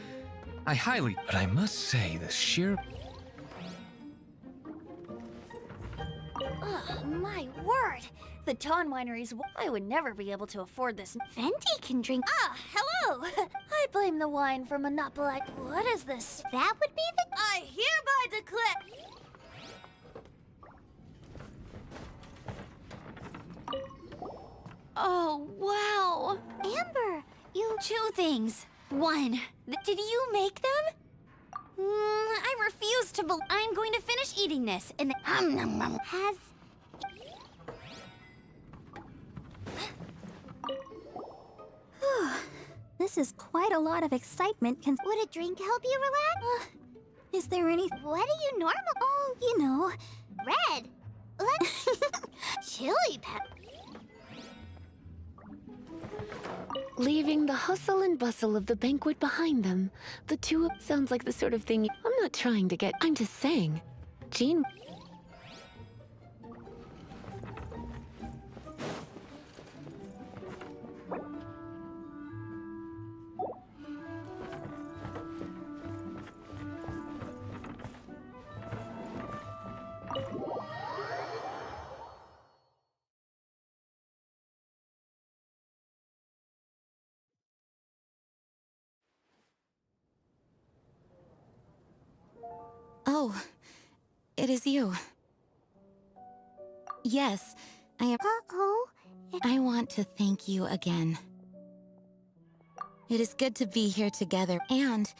But I must say, the sheer...
My word! The Ton Wineries... I would never be able to afford this.
Venti can drink...
Hello! I blame the wine for monopoly... What is this?
That would be the...
I hereby declare... Oh, wow!
Amber, you...
2 things. 1, did you make them? I refuse to believe... I'm going to finish eating this, and then...
Has...
This is quite a lot of excitement.
Would a drink help you relax?
Is there any...
What are you normal?
Oh, you know.
Red! Let's... Chili pepper.
Leaving the hustle and bustle of the banquet behind them, the two sounds like the sort of thing I'm not trying to get. I'm just saying. Jean...
Oh, it is you. Yes, I am.
Uh-oh.
I want to thank you again. It is good to be here together, and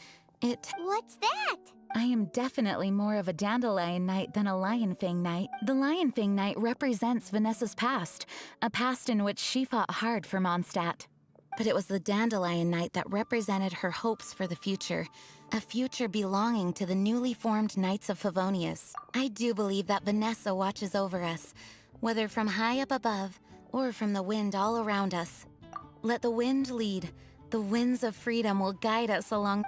What's that?
I am definitely more of a Dandelion Knight than a Lionfang Knight. The Lionfang Knight represents Vanessa's past, a past in which she fought hard for Mondstadt.
But it was the Dandelion Knight that represented her hopes for the future, a future belonging to the newly formed Knights of Favonius. I do believe that Vanessa watches over us, whether from high up above or from the wind all around us. Let the wind lead. The winds of freedom will guide us along.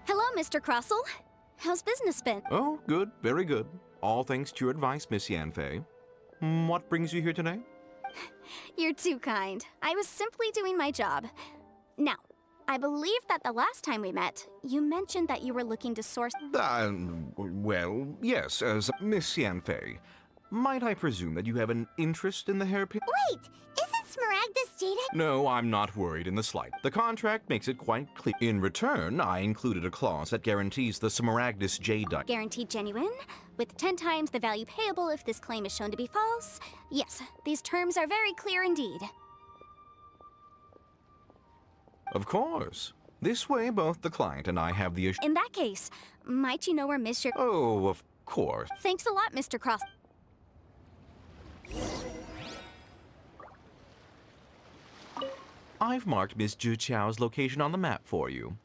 Hello, Mr. Crossell. How's business been?
Oh, good, very good. All thanks to your advice, Miss Yanfei. What brings you here today?
You're too kind. I was simply doing my job. Now, I believe that the last time we met, you mentioned that you were looking to source...
Well, yes, as Miss Yanfei. Might I presume that you have an interest in the hairpin?
Wait, isn't Smaragdus jaded?
No, I'm not worried in the slight. The contract makes it quite clear. In return, I included a clause that guarantees the Smaragdus jade dye.
Guaranteed genuine, with 10 times the value payable if this claim is shown to be false. Yes, these terms are very clear indeed.
Of course. This way, both the client and I have the
In that case, might you know where Miss...
Oh, of course.
Thanks a lot, Mr. Cross.
I've marked Miss Zhu Qiao's location on the map for you.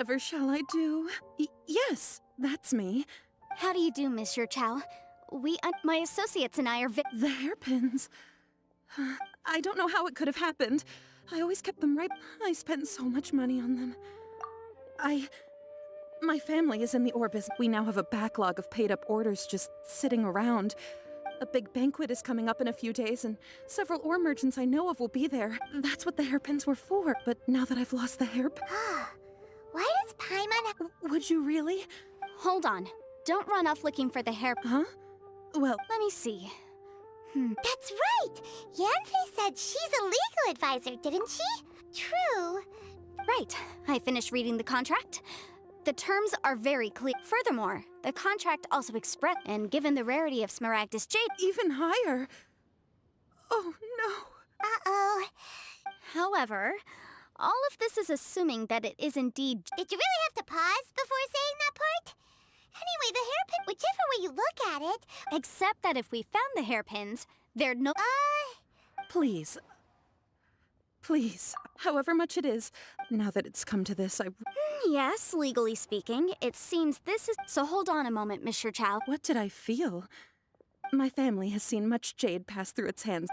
Whatever shall I do? Yes, that's me.
How do you do, Monsieur Chow? My associates and I are
The hairpins. I don't know how it could have happened. I always kept them right. I spent so much money on them. My family is in the ore business. We now have a backlog of paid-up orders just sitting around. A big banquet is coming up in a few days, and several ore merchants I know of will be there. That's what the hairpins were for. But now that I've lost the hairpin...
Why does Paimon...
Would you really?
Hold on. Don't run off looking for the hair...
Huh? Well...
Let me see.
That's right! Yanfei said she's a legal advisor, didn't she? True.
Right. I finished reading the contract. The terms are very clear. Furthermore, the contract also expressed, and given the rarity of Smaragdus jade...
Even higher. Oh, no.
Uh-oh.
However, all of this is assuming that it is indeed...
Did you really have to pause before saying that part? Anyway, the hairpin, whichever way you look at it...
Except that if we found the hairpins, there'd no...
Please. Please. However much it is, now that it's come to this,
Yes, legally speaking, it seems this is... So hold on a moment, Mr. Chow.
What did I feel? My family has seen much jade pass through its hands.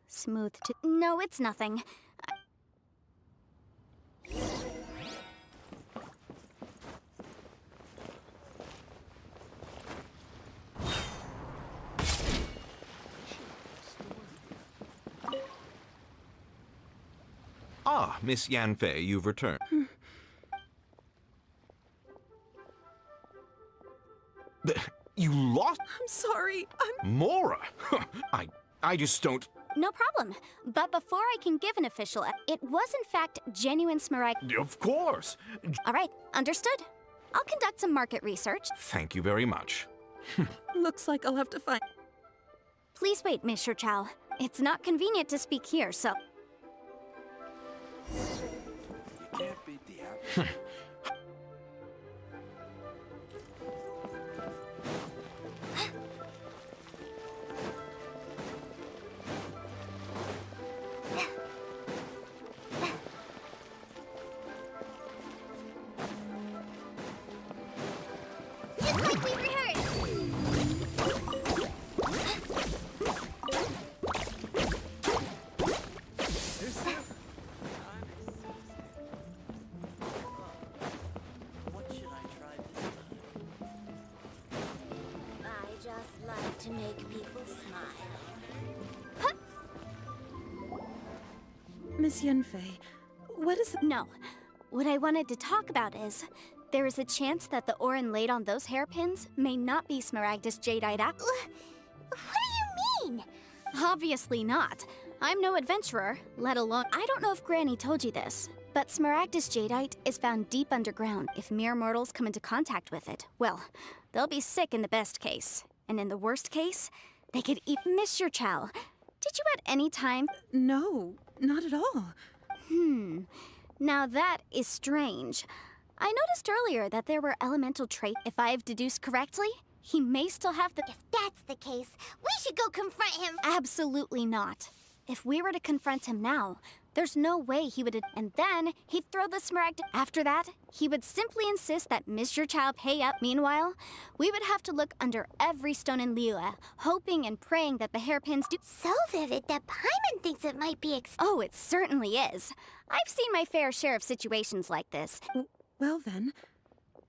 Smooth to... No, it's nothing.
Ah, Miss Yanfei, you've returned. You lost?
I'm sorry,
Mora! I just don't...
No problem. But before I can give an official... It was in fact genuine Smaragd...
Of course!
All right, understood. I'll conduct some market research.
Thank you very much.
Looks like I'll have to find...
Please wait, Mr. Chow. It's not convenient to speak here, so...
You can't beat the average.
Just like we rehearsed!
To make people smile.
Miss Yanfei, what is...
No. What I wanted to talk about is... There is a chance that the ore inlaid on those hairpins may not be Smaragdus jadeite.
What do you mean?
Obviously not. I'm no adventurer, let alone... I don't know if Granny told you this, but Smaragdus jadeite is found deep underground. If mere mortals come into contact with it, well, they'll be sick in the best case. And in the worst case, they could eat Mr. Chow. Did you at any time...
No, not at all.
Now that is strange. I noticed earlier that there were elemental traits. If I've deduced correctly, he may still have the...
If that's the case, we should go confront him!
Absolutely not. If we were to confront him now, there's no way he would... And then, he'd throw the Smaragd... After that, he would simply insist that Mr. Chow pay up. Meanwhile, we would have to look under every stone in Liyue, hoping and praying that the hairpins do...
So vivid that Paimon thinks it might be
Oh, it certainly is. I've seen my fair share of situations like this.
Well then,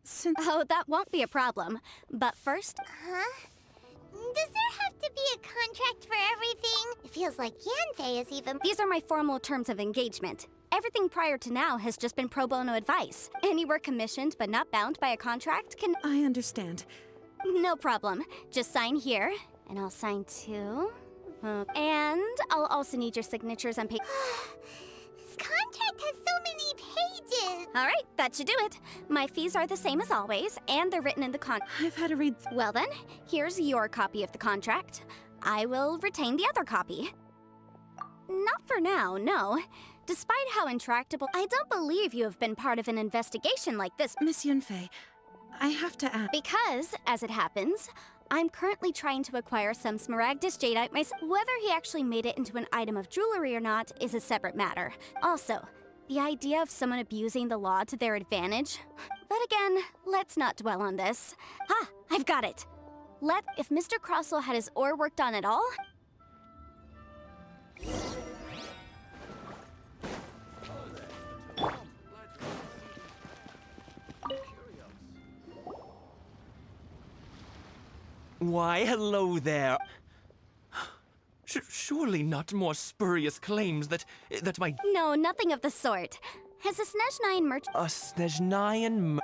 since...
Oh, that won't be a problem. But first...
Huh? Does there have to be a contract for everything? It feels like Yanfei is even...
These are my formal terms of engagement. Everything prior to now has just been pro bono advice. Any work commissioned but not bound by a contract can...
I understand.
No problem. Just sign here, and I'll sign too. And I'll also need your signatures on paper.
This contract has so many pages!
All right, that should do it. My fees are the same as always, and they're written in the
I've had to read...
Well then, here's your copy of the contract. I will retain the other copy. Not for now, no. Despite how intractable, I don't believe you have been part of an investigation like this.
Miss Yanfei, I have to ask...
Because, as it happens, I'm currently trying to acquire some Smaragdus jadeite myself. Whether he actually made it into an item of jewelry or not is a separate matter. Also, The idea of someone abusing the law to their advantage. But again, let's not dwell on this. Ah, I've got it. If Mr. Crossell had his ore worked on at all...
Why, hello there. Surely not more spurious claims that my...
No, nothing of the sort. Has a Snezhnayan merchant...
A Snezhnayan...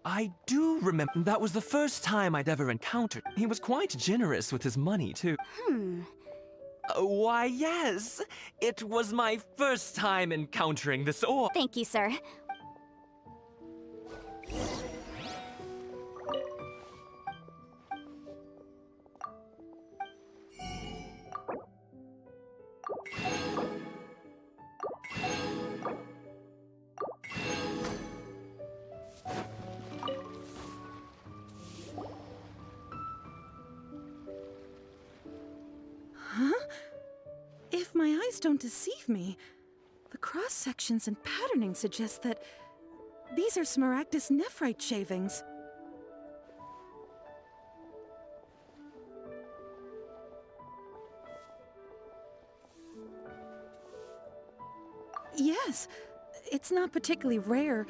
I do remember. That was the first time I'd ever encountered. He was quite generous with his money, too. Why, yes. It was my first time encountering this ore.
Thank you, sir.
If my eyes don't deceive me, the cross-sections and patterning suggest that these are Smaragdus nephrite shavings. Yes, it's not particularly rare.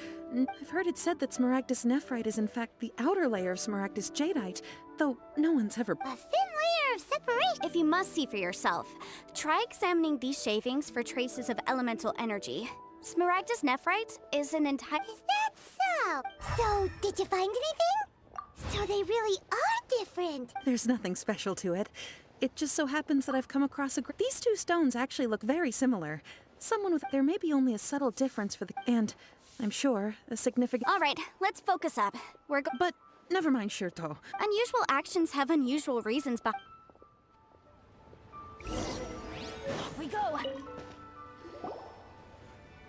I've heard it said that Smaragdus nephrite is in fact the outer layer of Smaragdus jadeite, though no one's ever...
A thin layer of separation!
If you must see for yourself, try examining these shavings for traces of elemental energy. Smaragdus nephrite is an entire...
Is that so? So, did you find anything? So they really are different!
There's nothing special to it. It just so happens that I've come across these two stones actually look very similar. Someone with... There may be only a subtle difference for the... And, I'm sure, a significant...
All right, let's focus up.
But, never mind, Shirto.
Unusual actions have unusual reasons, but... Off we go!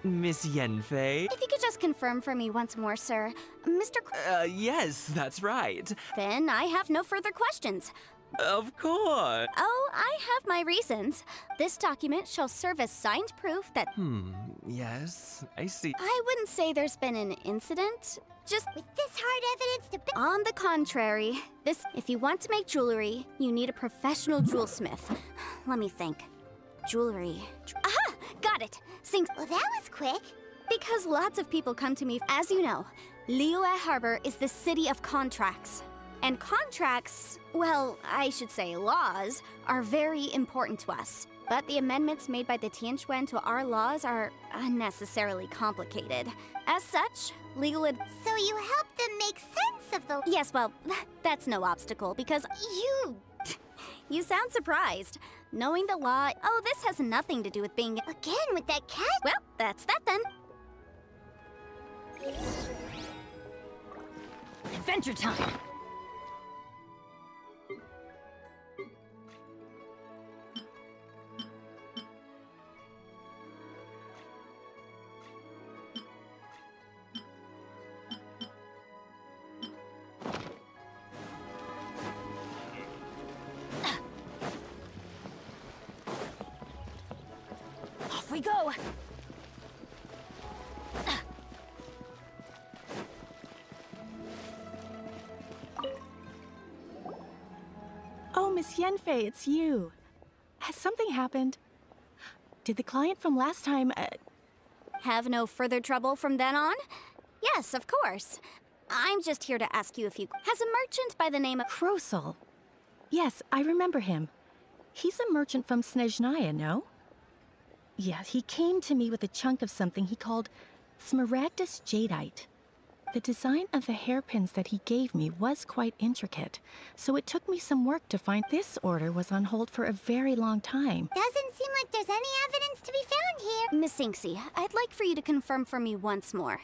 Miss Yenfei?
If you could just confirm for me once more, sir. Mr.
Yes, that's right.
Then I have no further questions.
Of course.
Oh, I have my reasons. This document shall serve as signed proof that...
Yes, I see.
I wouldn't say there's been an incident. Just...
With this hard evidence to...
On the contrary, if you want to make jewelry, you need a professional jewelsmith. Let me think. Jewelry... Aha! Got it!
Well, that was quick.
Because lots of people come to me. As you know, Liyue Harbor is the city of contracts. And contracts, well, I should say laws, are very important to us. But the amendments made by the Tianquan to our laws are unnecessarily complicated. As such, legal
So you help them make sense of the...
Yes, well, that's no obstacle, because you sound surprised. Knowing the law... Oh, this has nothing to do with being...
Again, with that cat?
Well, that's that then. Adventure time! Off we go!
Oh, Miss Yenfei, it's you. Has something happened? Did the client from last time,
Have no further trouble from then on? Yes, of course. I'm just here to ask you if you... Has a merchant by the name of...
Crossell? Yes, I remember him. He's a merchant from Snezhnaya, no? Yeah, he came to me with a chunk of something he called Smaragdus jadeite. The design of the hairpins that he gave me was quite intricate, so it took me some work to find. This order was on hold for a very long time.
Doesn't seem like there's any evidence to be found here.
Miss Inksy, I'd like for you to confirm for me once more.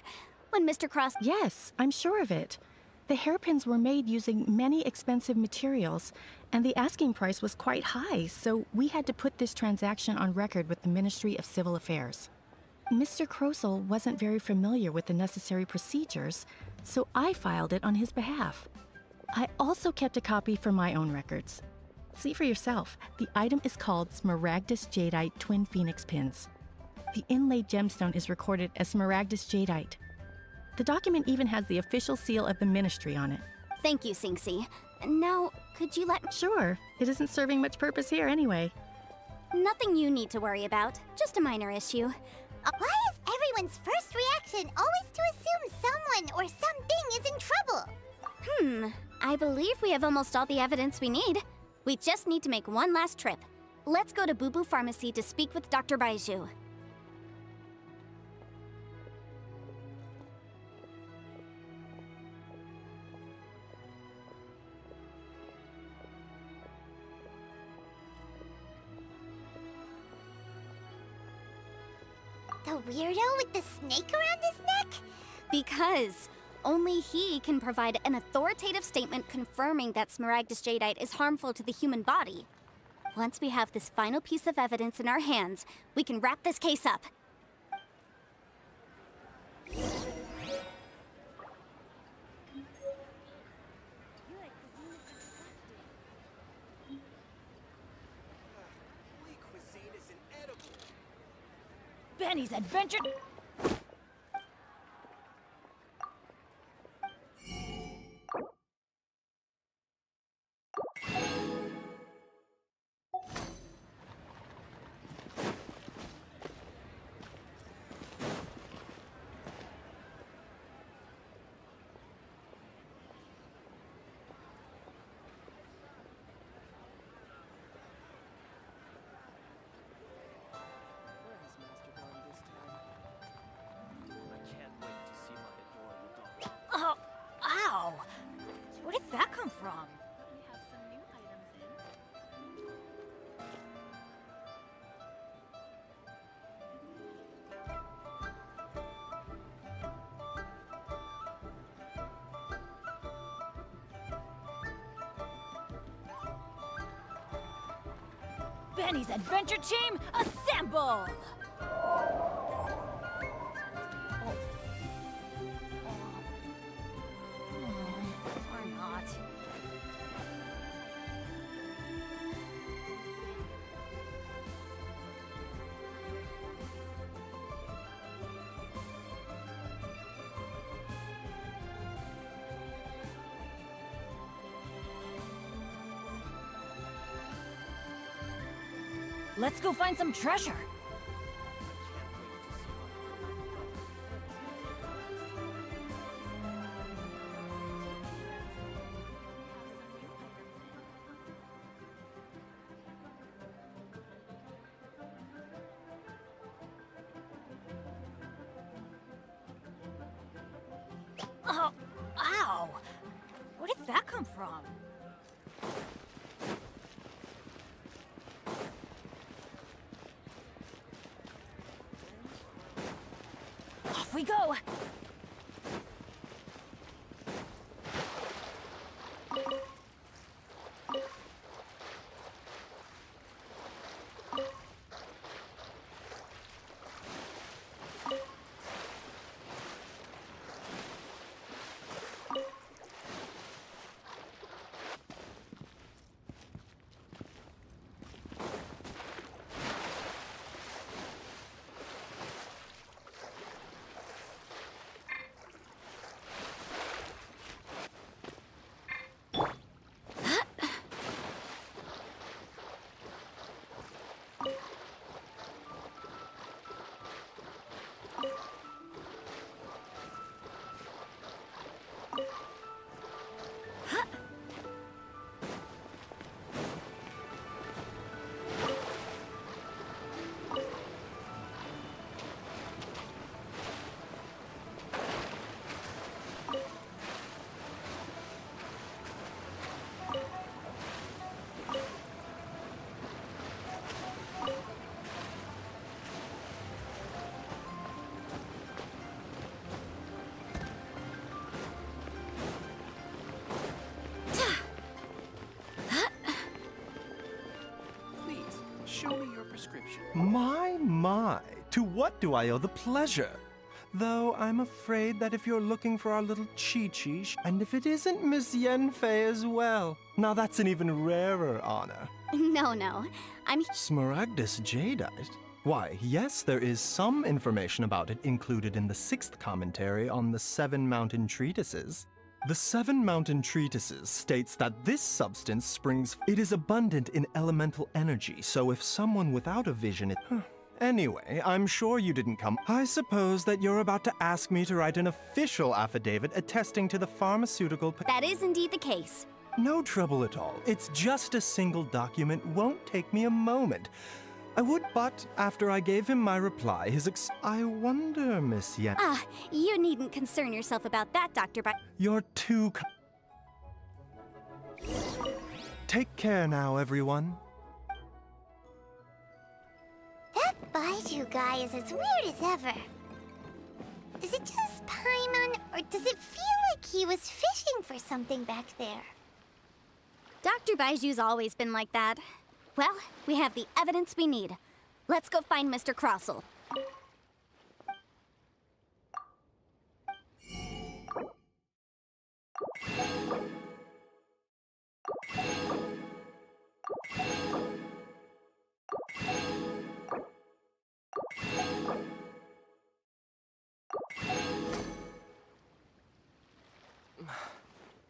When Mr. Cross...
Yes, I'm sure of it. The hairpins were made using many expensive materials, and the asking price was quite high, so we had to put this transaction on record with the Ministry of Civil Affairs. Mr. Crossell wasn't very familiar with the necessary procedures, so I filed it on his behalf. I also kept a copy for my own records. See for yourself, the item is called Smaragdus jadeite Twin Phoenix Pins. The inlaid gemstone is recorded as Smaragdus Jadeite. The document even has the official seal of the Ministry on it.
Thank you, Singxi. Now, could you let me—
Sure, it isn't serving much purpose here anyway.
Nothing you need to worry about, just a minor issue.
Why is everyone's first reaction always to assume someone or something is in trouble?
I believe we have almost all the evidence we need. We just need to make one last trip. Let's go to Boo Boo Pharmacy to speak with Dr. Baiju.
The weirdo with the snake around his neck?
Because only he can provide an authoritative statement confirming that Smaragdus Jadeite is harmful to the human body. Once we have this final piece of evidence in our hands, we can wrap this case up.
Benny's adventure. Oh, ow! Where did that come from? Benny's adventure team, assemble! Or not. Let's go find some treasure. Oh, ow! Where did that come from? Off we go!
Show me your prescription.
My, to what do I owe the pleasure? Though I'm afraid that if you're looking for our little Chi-Chi, and if it isn't Miss Yanfei as well, now that's an even rarer honor.
No, I'm...
Smaragdus Jadeite? Why, yes, there is some information about it included in the 6th commentary on the 7 Mountain Treatises. The 7 Mountain Treatises states that this substance springs... It is abundant in elemental energy, so if someone without a vision... Anyway, I'm sure you didn't come... I suppose that you're about to ask me to write an official affidavit attesting to the pharmaceutical...
That is indeed the case.
No trouble at all. It's just a single document. Won't take me a moment. I would, but after I gave him my reply, I wonder, Miss Yen...
Ah, you needn't concern yourself about that, Dr.
You're too... Take care now, everyone.
That Baiju guy is as weird as ever. Is it just Paimon, or does it feel like he was fishing for something back there?
Dr. Baiju's always been like that. Well, we have the evidence we need. Let's go find Mr. Crossell.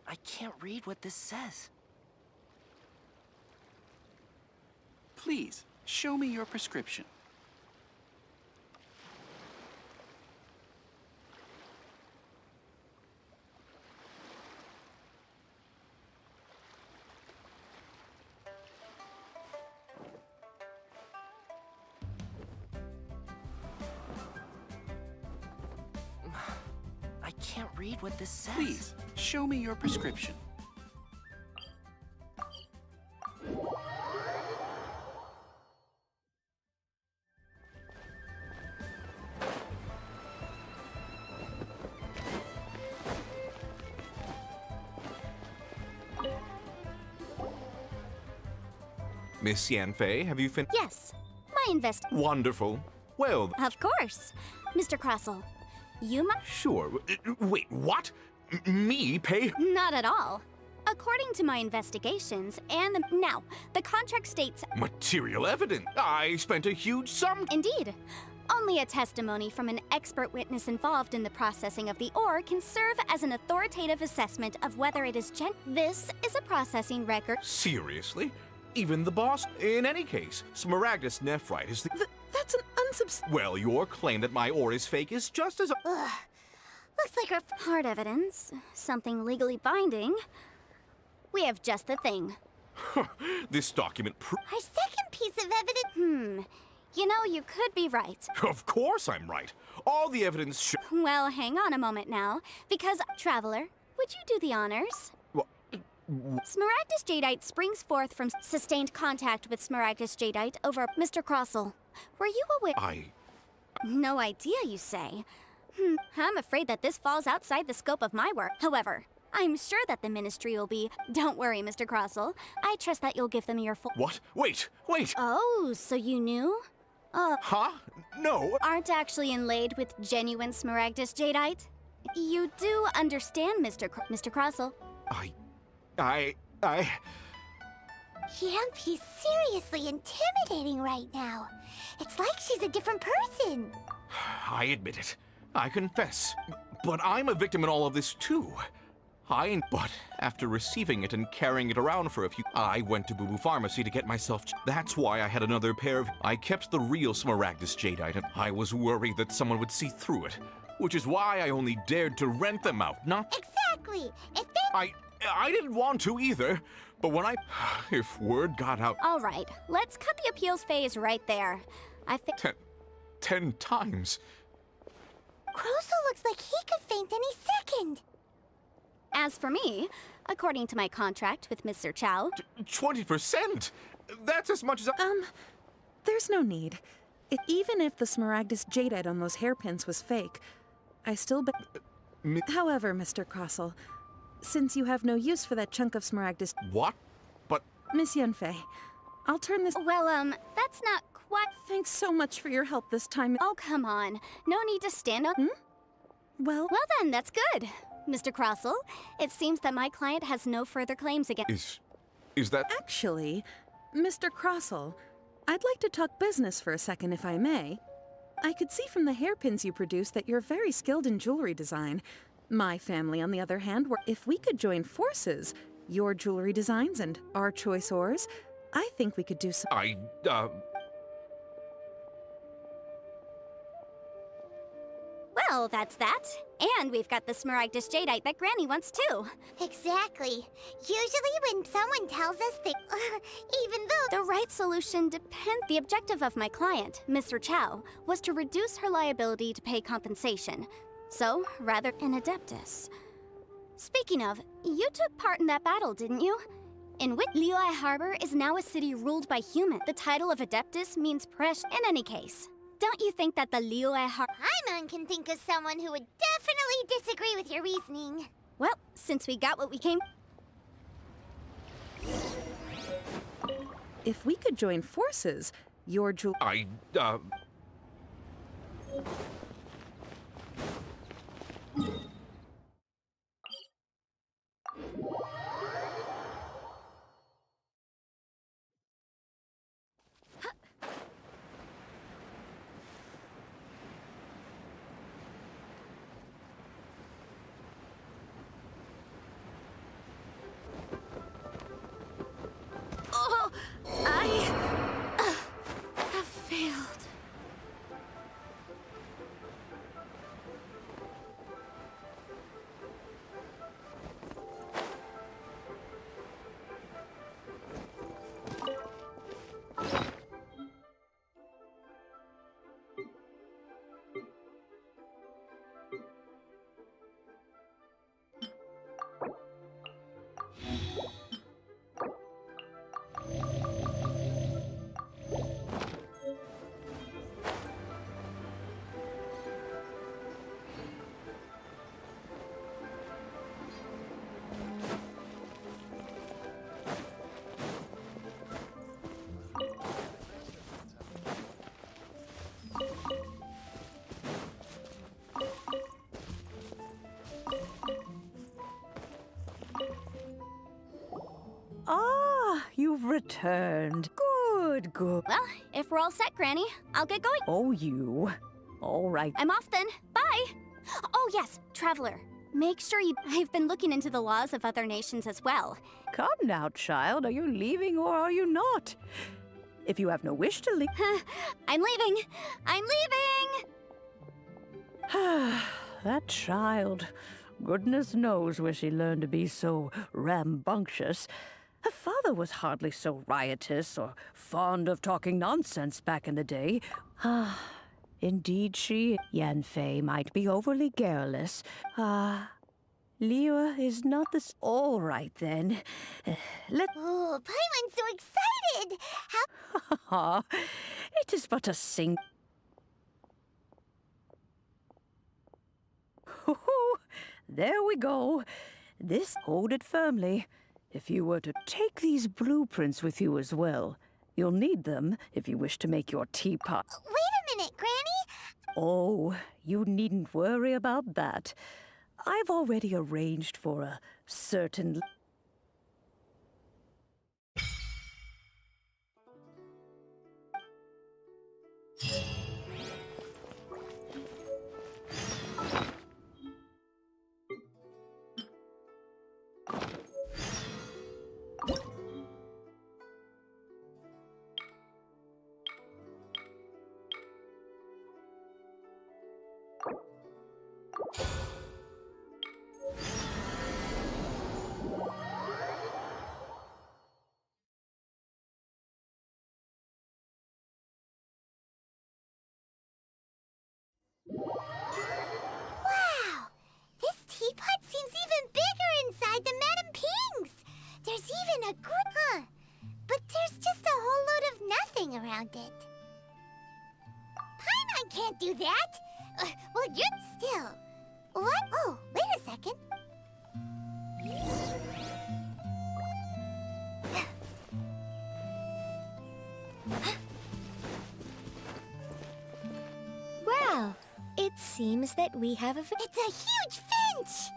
I can't read what this says. Please, show me your prescription. I can't read what this says. Please, show me your prescription.
Miss Yanfei, have you finished?
Yes, my
Wonderful. Well...
Of course. Mr. Crossell, you must...
Sure. Wait, what? Me pay?
Not at all. According to my investigations, and now, the contract states...
Material evidence. I spent a huge sum...
Indeed. Only a testimony from an expert witness involved in the processing of the ore can serve as an authoritative assessment of whether it is This is a processing record...
Seriously? Even the boss? In any case, Smaragdus Nephrite is the...
That's an
Well, your claim that my ore is fake is just as...
Ugh. Looks like our hard evidence. Something legally binding. We have just the thing.
This document
Our second piece of evidence...
You know, you could be right.
Of course I'm right. All the evidence
Well, hang on a moment now, because, Traveler, would you do the honors? Smaragdus Jadeite springs forth from sustained contact with Smaragdus Jadeite over Mr. Crossell. Were you aware? No idea, you say? I'm afraid that this falls outside the scope of my work. However, I'm sure that the Ministry will be... Don't worry, Mr. Crossell. I trust that you'll give them your full...
What? Wait!
Oh, so you knew?
Huh? No!
Aren't actually inlaid with genuine Smaragdus Jadeite? You do understand, Mr. Crossell.
Yanfei's seriously intimidating right now. It's like she's a different person.
I admit it. I confess. But I'm a victim in all of this, too. But after receiving it and carrying it around for a few... I went to Boo Boo Pharmacy to get myself... That's why I had another pair of... I kept the real Smaragdus Jadeite, and I was worried that someone would see through it. Which is why I only dared to rent them out, not...
Exactly! If they...
I didn't want to either, but when if word got out...
All right, let's cut the appeals phase right there. I think...
10 times.
Crossell looks like he could faint any second.
As for me, according to my contract with Mr. Chow...
20%? That's as much as
There's no need. Even if the Smaragdus Jadeite on those hairpins was fake, I still However, Mr. Crossell, since you have no use for that chunk of Smaragdus...
What? But...
Miss Yanfei, I'll turn this...
Well, that's not quite...
Thanks so much for your help this time.
Oh, come on. No need to stand up.
Well
then, that's good. Mr. Crossell, it seems that my client has no further claims against...
Is that...
Actually, Mr. Crossell, I'd like to talk business for a second, if I may. I could see from the hairpins you produce that you're very skilled in jewelry design. My family, on the other hand, if we could join forces, your jewelry designs and our choice ores, I think we could do some—
Well, that's that. And we've got the Smaragdus Jadeite that Granny wants too.
Exactly. Usually when someone tells us they... even though...
The right solution depends... The objective of my client, Mr. Chow, was to reduce her liability to pay compensation. So, rather an Adeptus. Speaking of, you took part in that battle, didn't you? In which Liyue Harbor is now a city ruled by humans. The title of Adeptus means precious in any case. Don't you think that the Liyue Harbor...
Paimon can think of someone who would definitely disagree with your reasoning.
Well, since we got what we came...
If we could join forces, your jewelry...
Oh, I have failed.
Ah, you've returned. Good, good.
Well, if we're all set, Granny, I'll get going.
Oh, you. All right.
I'm off then. Bye! Oh yes, Traveler. Make sure you... I've been looking into the laws of other nations as well.
Come now, child. Are you leaving or are you not? If you have no wish to leave...
I'm leaving! I'm leaving!
That child. Goodness knows where she learned to be so rambunctious. Her father was hardly so riotous or fond of talking nonsense back in the day. Indeed she, Yanfei, might be overly garrulous. Liyue is not this... All right, then.
Oh, Paimon's so excited!
How... It is but a sing... There we go. This, hold it firmly. If you were to take these blueprints with you as well, you'll need them if you wish to make your teapot.
Wait a minute, Granny!
Oh, you needn't worry about that. I've already arranged for a certain...
Wow! This teapot seems even bigger inside than Madame Ping's! There's even a good... But there's just a whole load of nothing around it. Paimon can't do that! Well, you're still... What? Oh, wait a second.
Well, it seems that we have a...
It's a huge finch!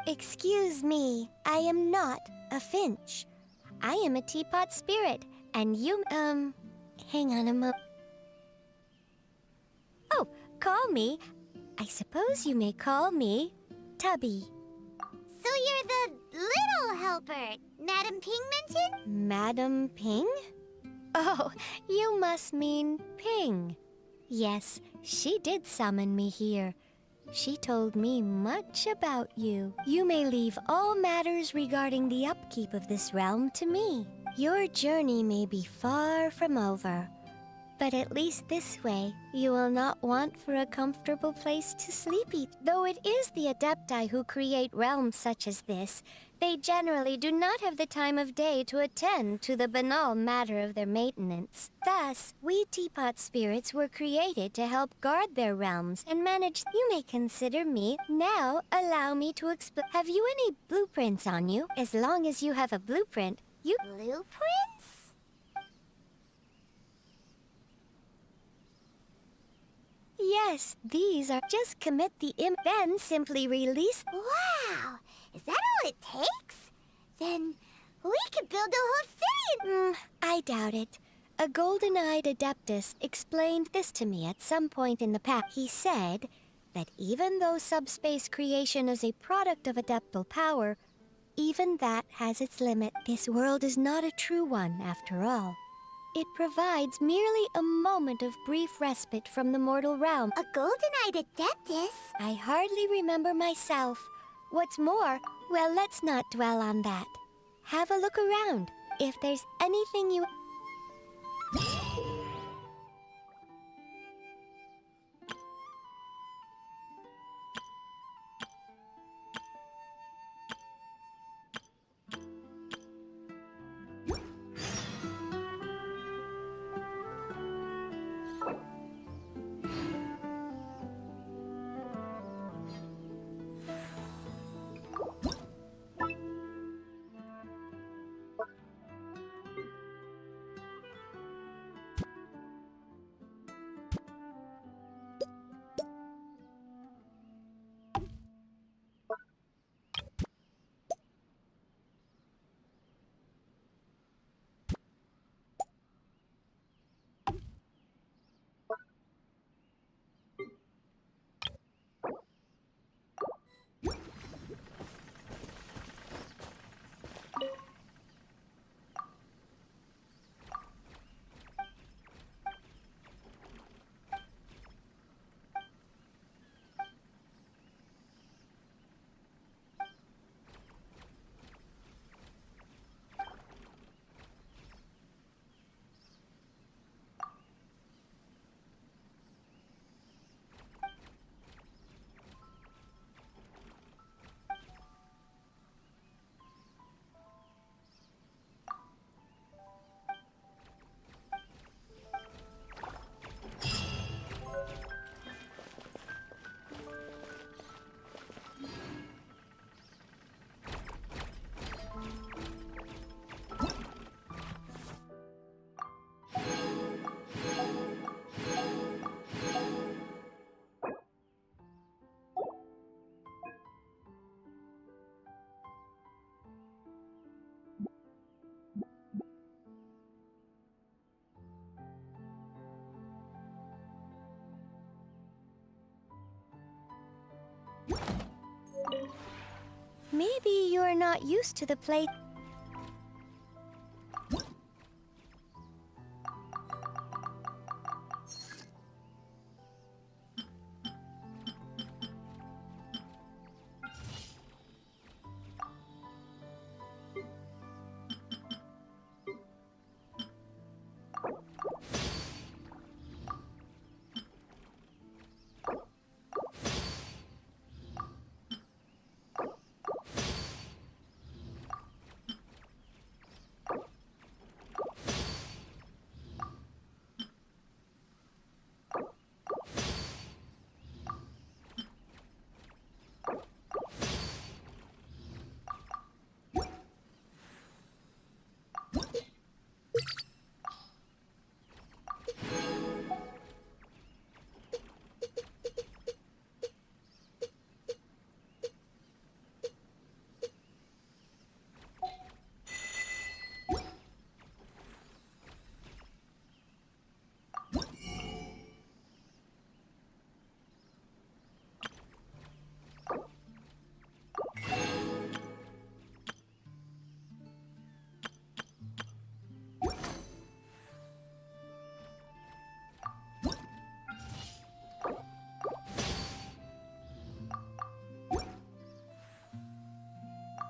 Excuse me, I am not a finch. I am a teapot spirit, And you, hang on a mo. Oh, call me. I suppose you may call me Tubby.
So you're the little helper Madam Ping mentioned?
Madam Ping? Oh, you must mean Ping. Yes, she did summon me here. She told me much about you. You may leave all matters regarding the upkeep of this realm to me. Your journey may be far from over, but at least this way, you will not want for a comfortable place to sleep. Though it is the Adepti who create realms such as this, they generally do not have the time of day to attend to the banal matter of their maintenance. Thus, we teapot spirits were created to help guard their realms and manage. You may consider me. Now, allow me to explain. Have you any blueprints on you? As long as you have a blueprint, you...
Blueprints?
Yes, these are... Just commit the then simply release...
Wow! Is that all it takes? Then we could build a whole city!
I doubt it. A golden-eyed adeptus explained this to me at some point in the past. He said that even though subspace creation is a product of adeptal power, even that has its limit. This world is not a true one, after all. It provides merely a moment of brief respite from the mortal realm.
A golden-eyed adeptus?
I hardly remember myself. What's more, well, let's not dwell on that. Have a look around. If there's anything you... Maybe you're not used to the place.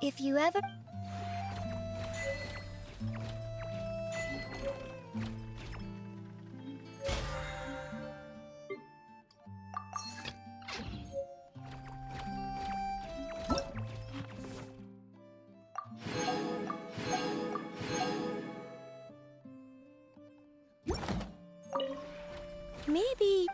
If you ever... Maybe...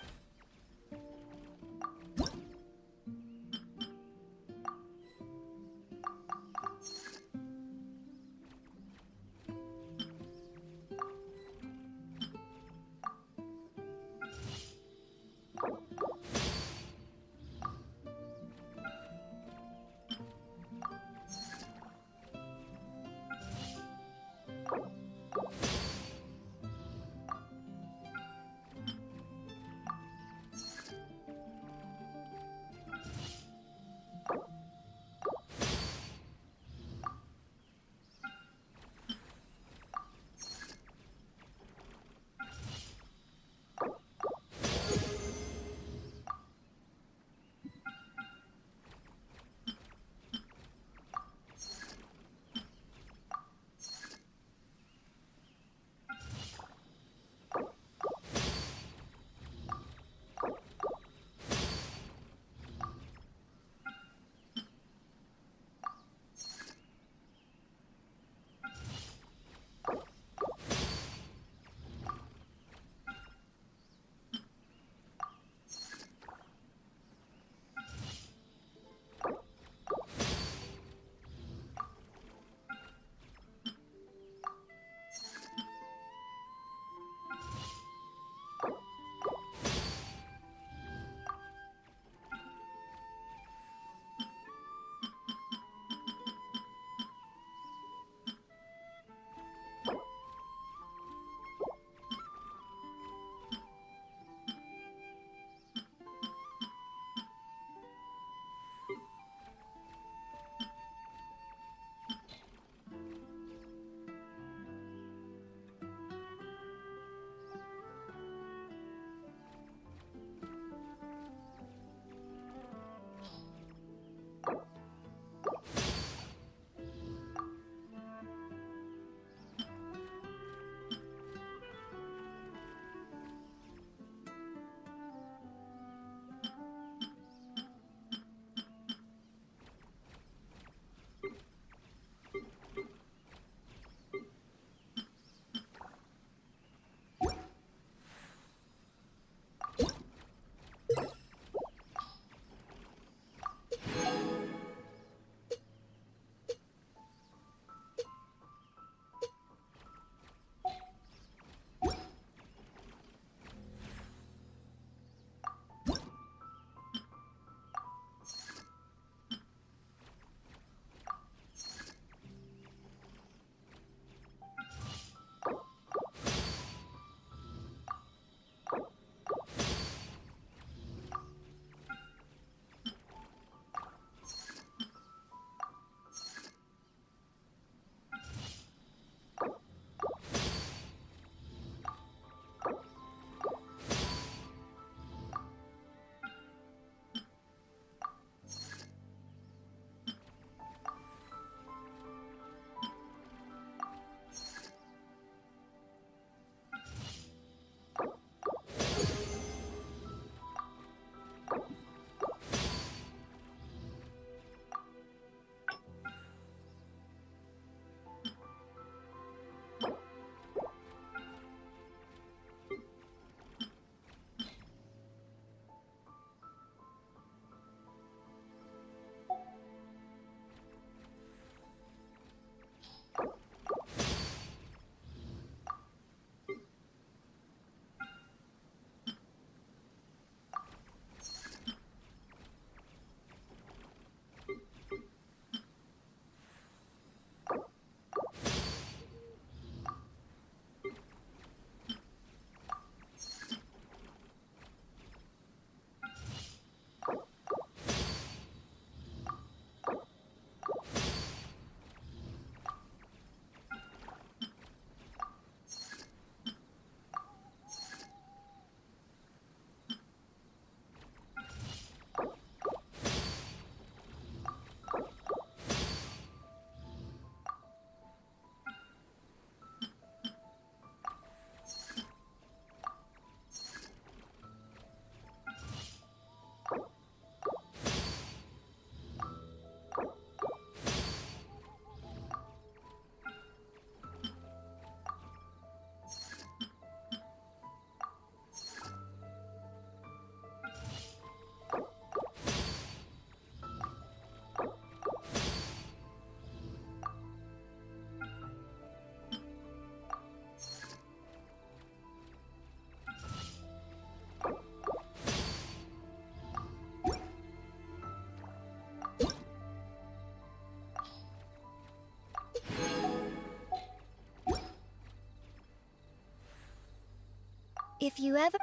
If you ever...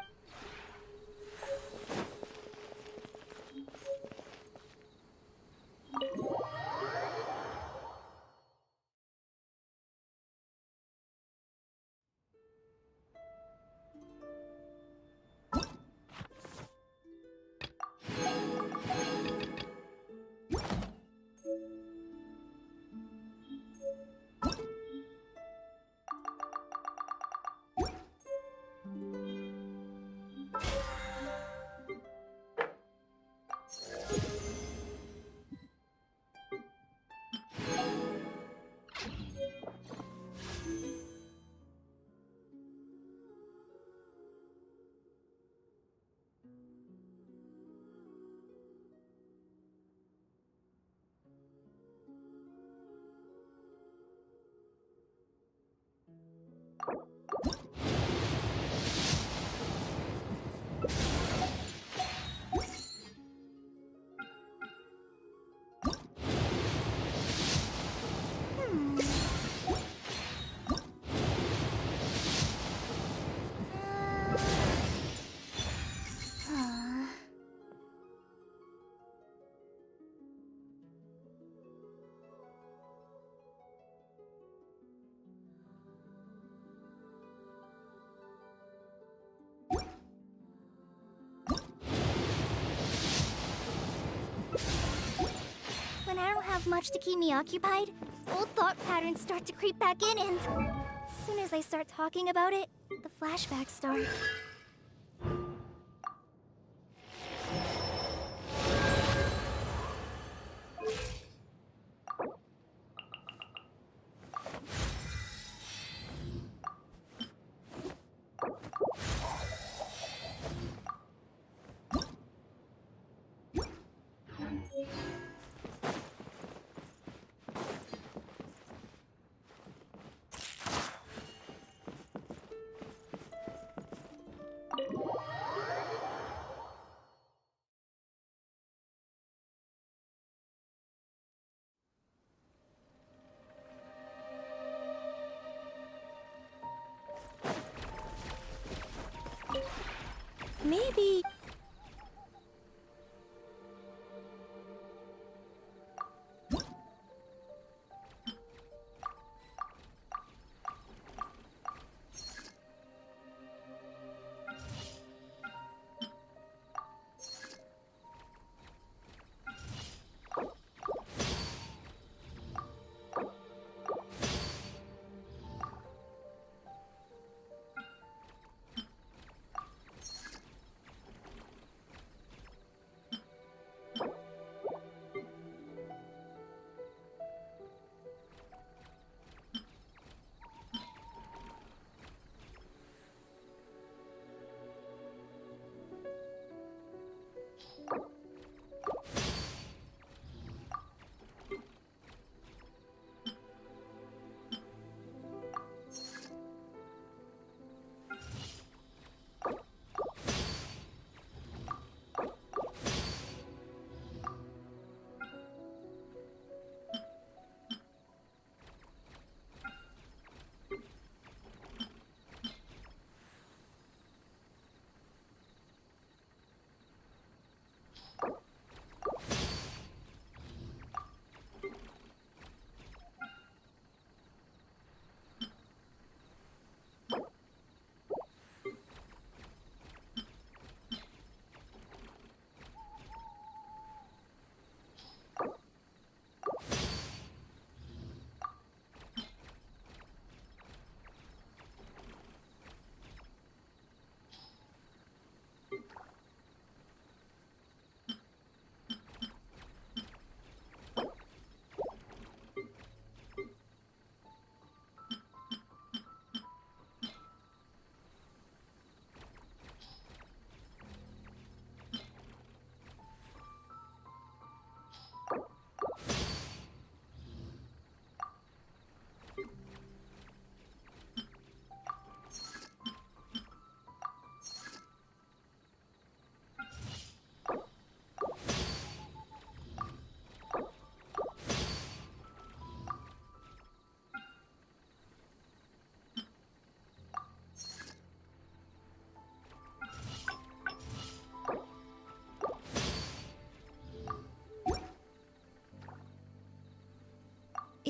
When I don't have much to keep me occupied, old thought patterns start to creep back in, and as soon as I start talking about it, the flashbacks start. Maybe...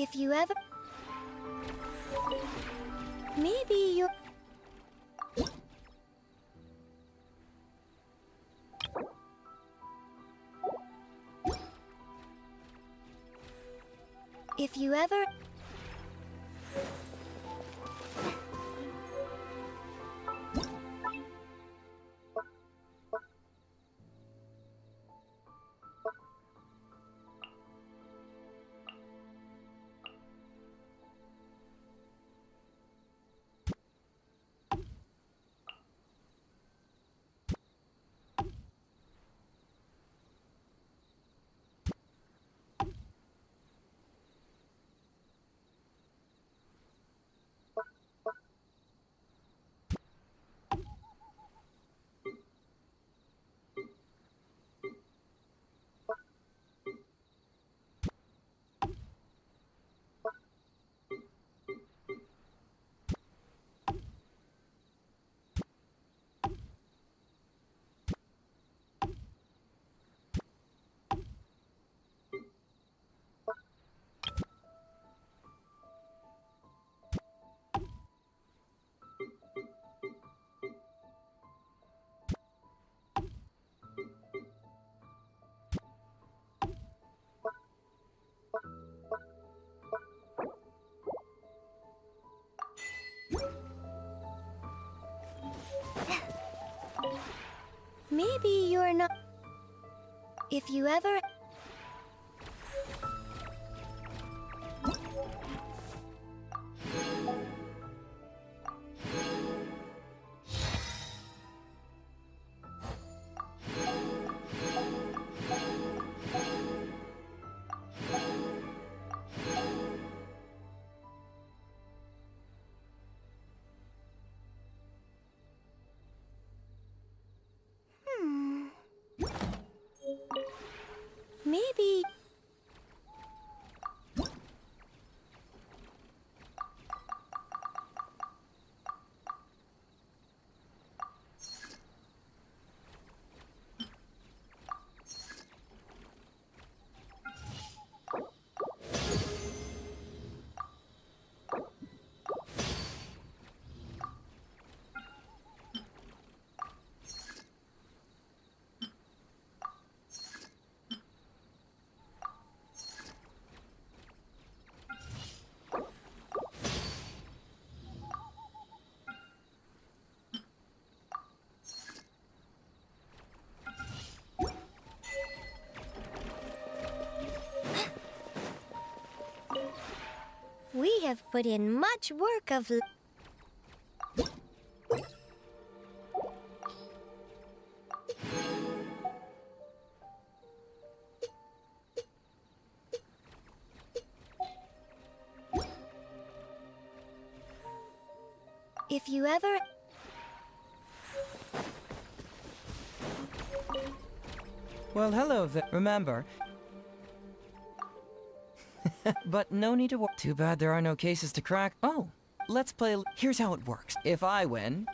If you ever... Maybe you... If you ever... Maybe you're not... If you ever... Maybe... We have put in much work of... If you ever...
Well, hello there. Remember... But no need to worry. Too bad there are no cases to crack. Oh, let's play... Here's how it works. If I win...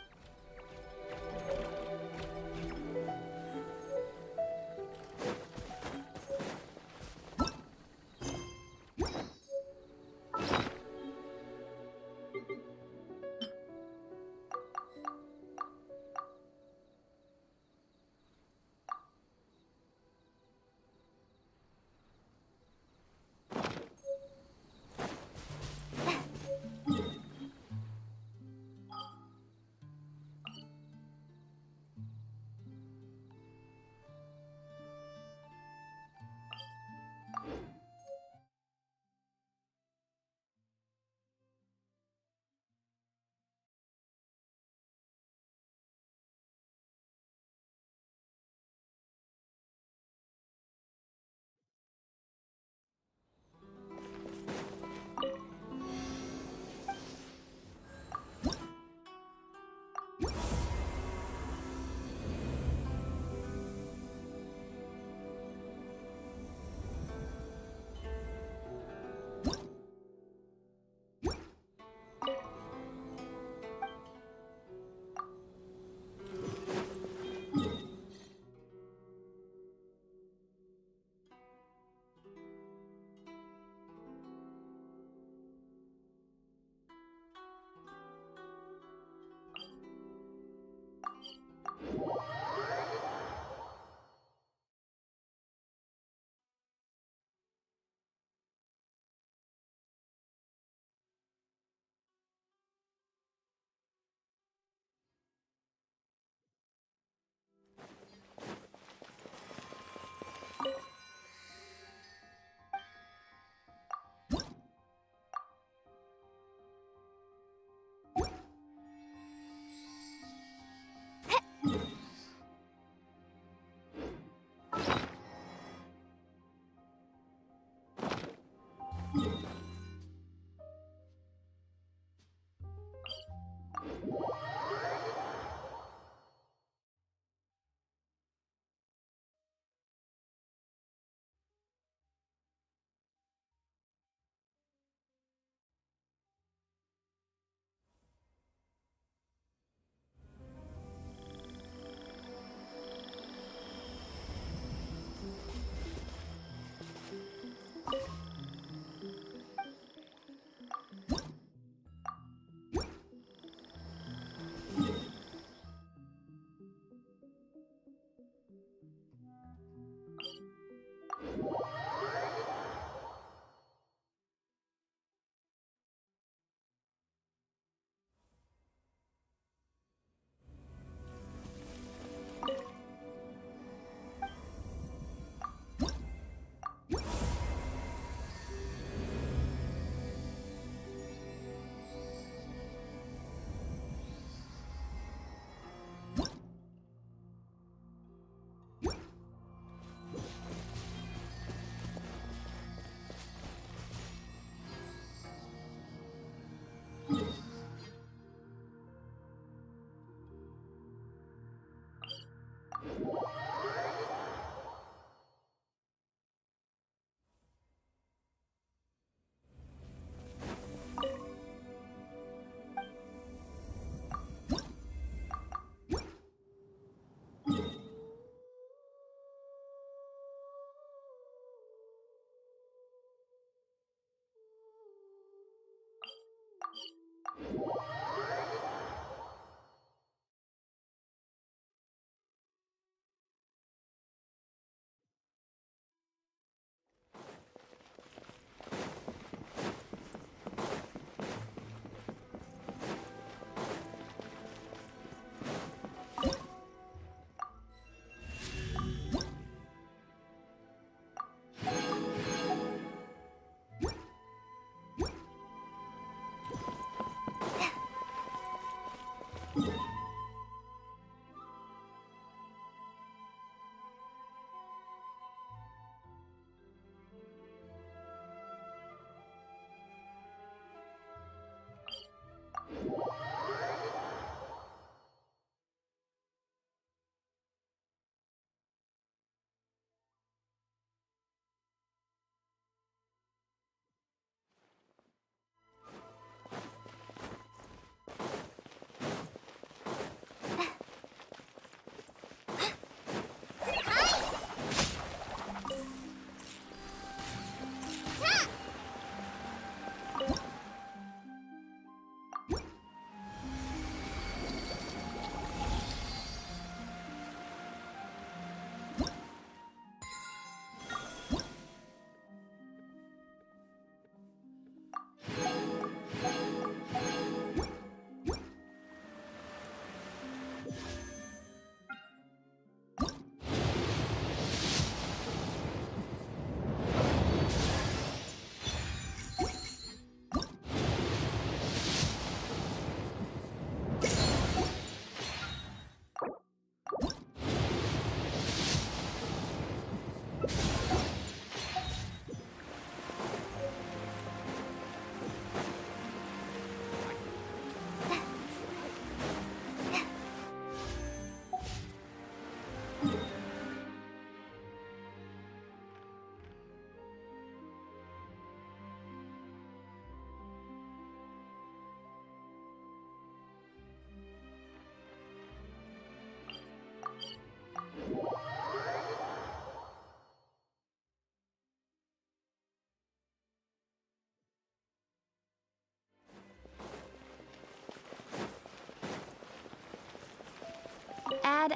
Add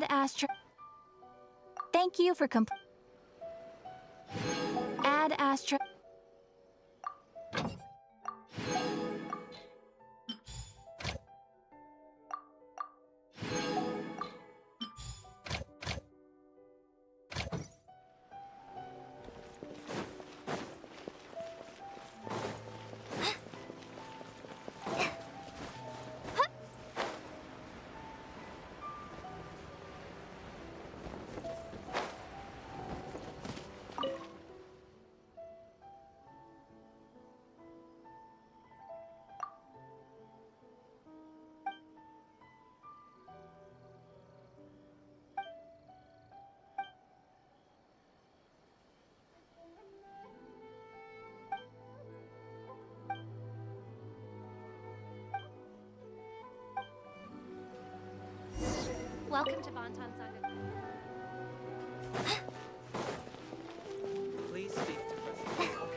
Astra. Thank you for Add Astra.
Welcome to Bonton Saga.
Please speak to President.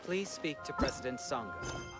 Please speak to President Sangha.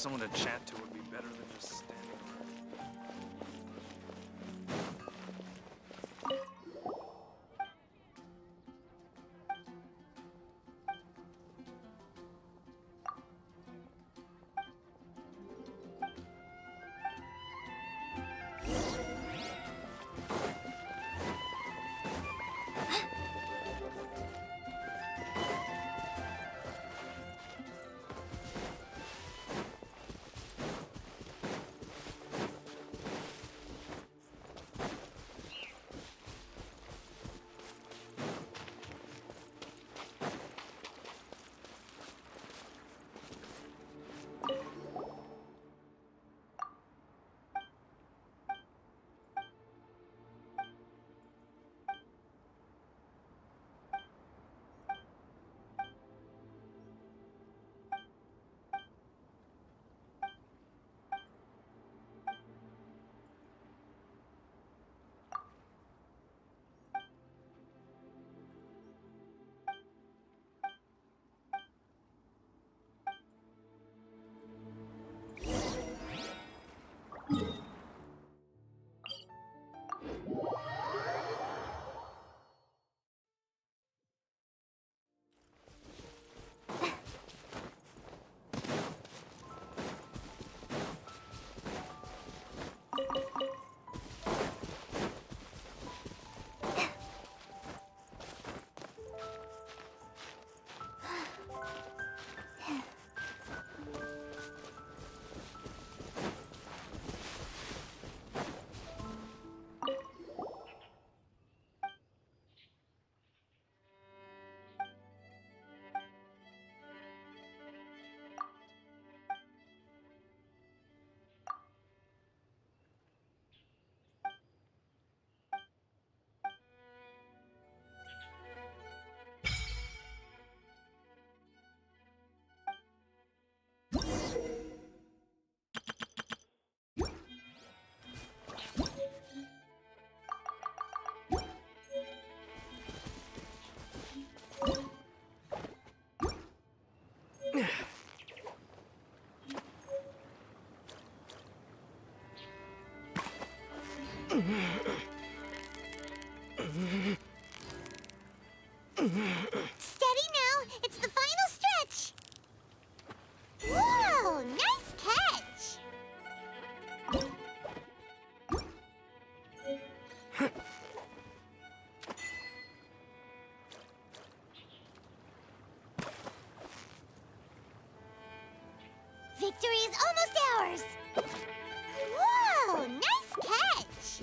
Someone to chat to would be better than just standing around.
Steady now! It's the final stretch! Whoa! Nice catch! Victory is almost ours! Whoa! Nice catch!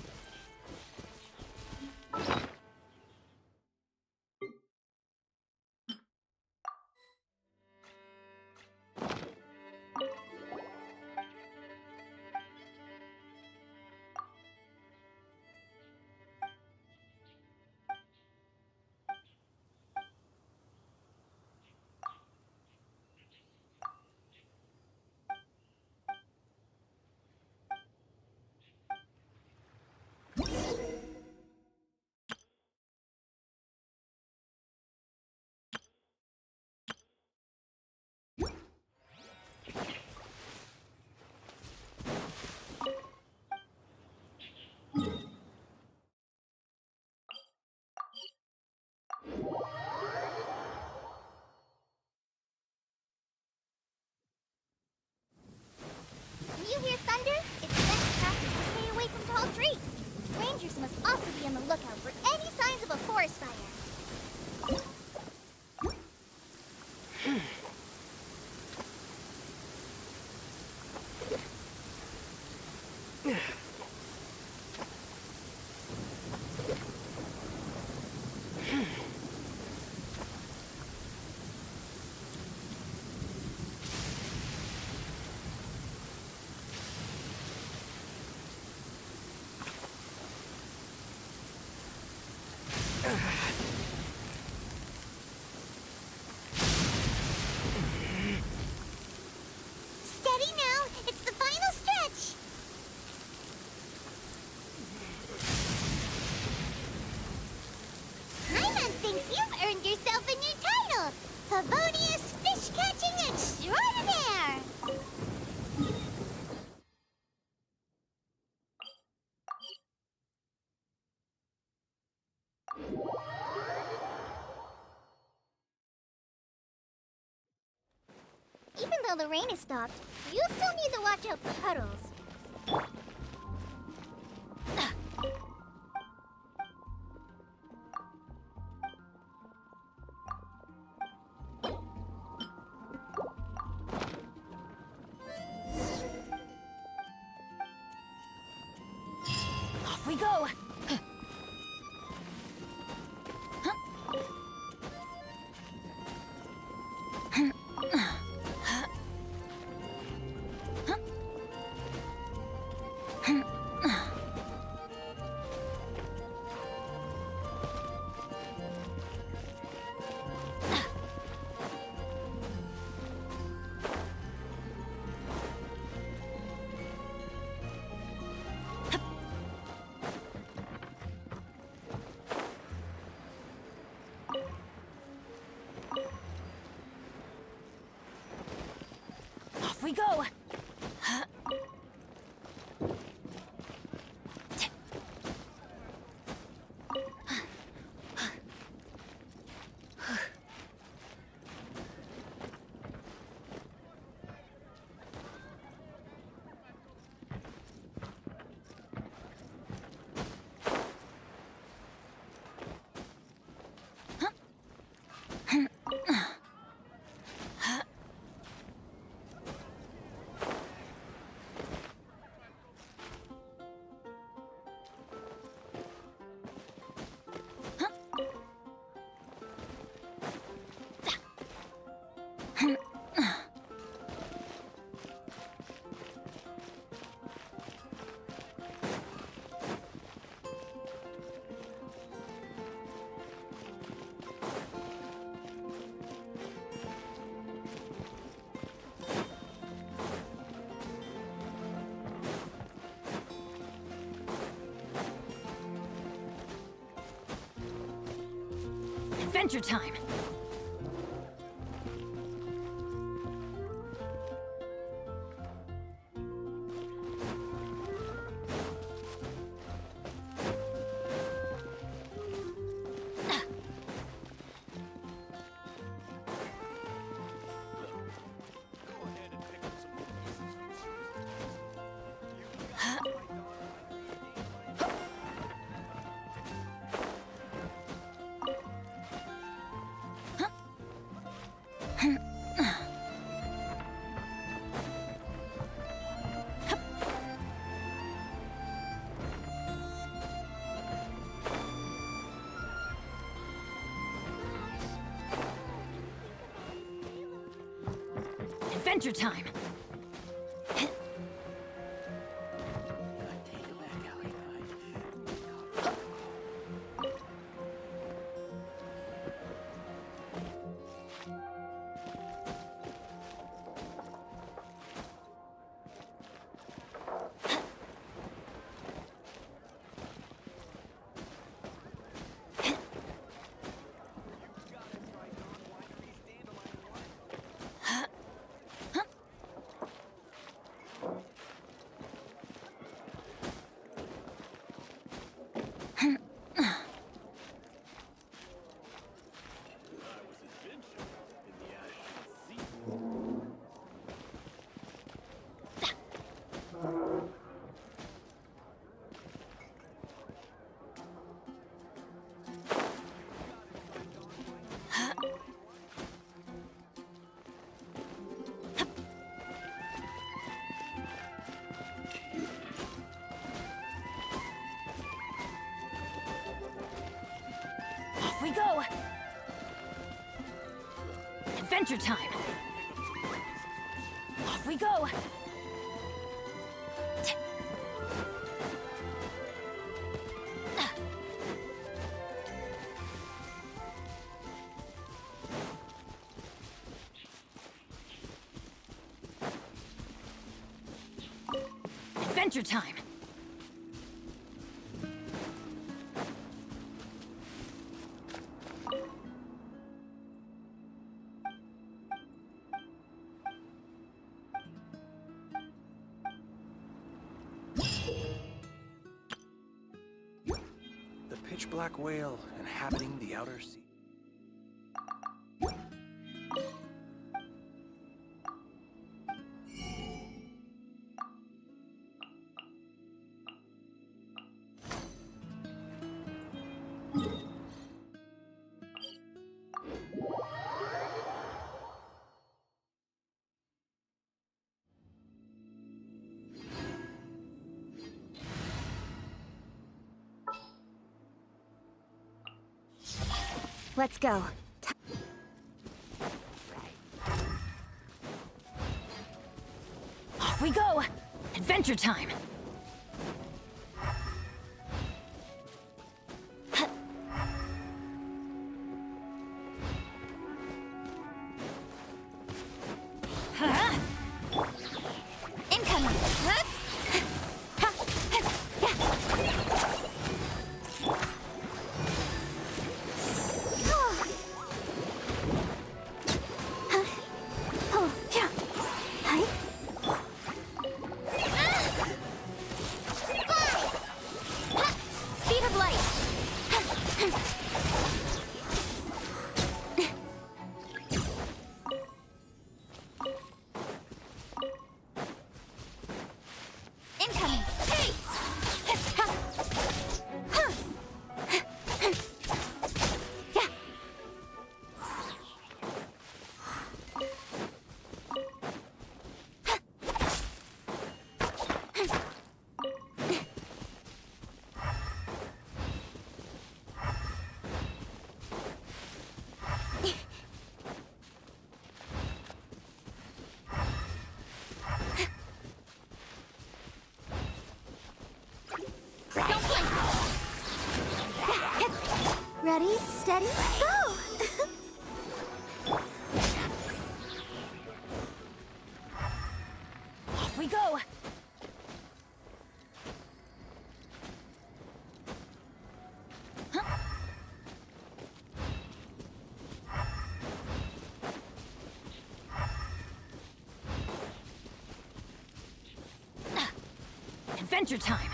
You hear thunder? It's best practice to stay away from tall trees. Rangers must also be on the lookout for any signs of a forest fire. until the rain is stopped. You still need to watch out for puddles.
Off we go! Off we go! Adventure time! Adventure time! Off we go! Adventure time! Off we go! Adventure time!
The pitch-black whale inhabiting the outer sea.
Let's go.
Off we go! Adventure time!
Incoming!
Speed of light.
Incoming! Hey! Ready, steady, go!
Off we go! Adventure time!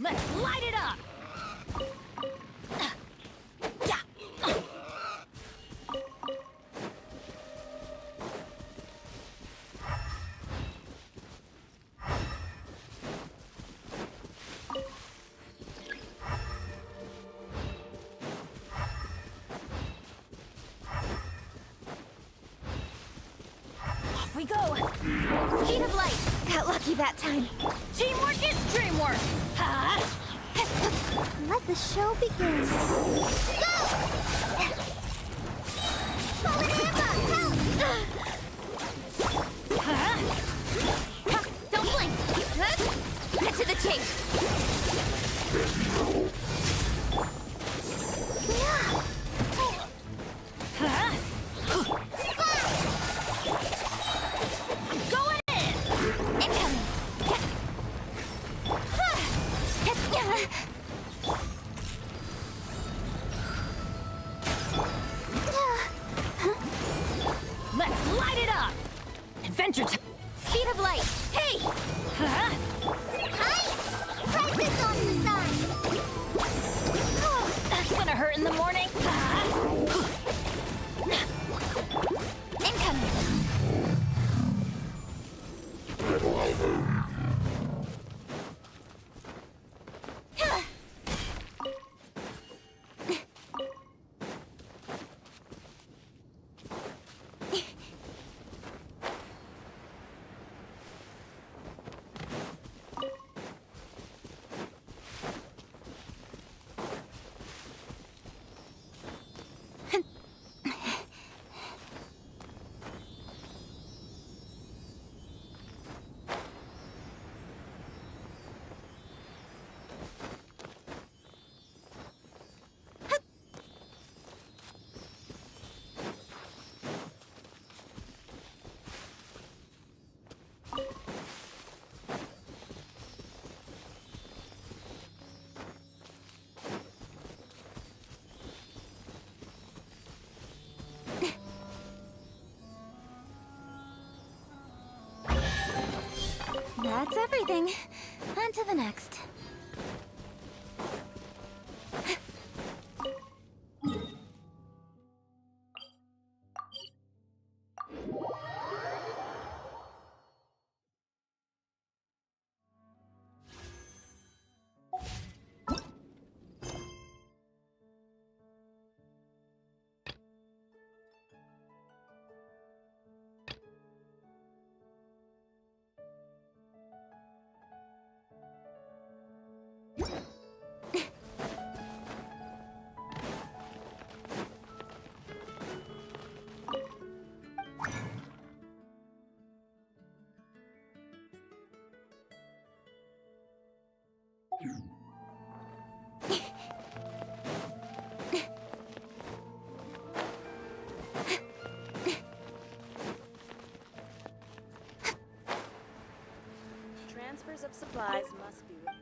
Let's light it up! Off we go!
Speed of light! Got lucky that time.
Teamwork is dreamwork!
Let the show begin. Go! Fallen Hammer, help! Don't blink! Get to the chase!
Going in!
Incoming!
Let's light it up! Adventure time!
Speed of light! Hey! Hi! Practice on the side!
That's gonna hurt in the morning!
Incoming! That's everything. On to the next.
supplies must be removed.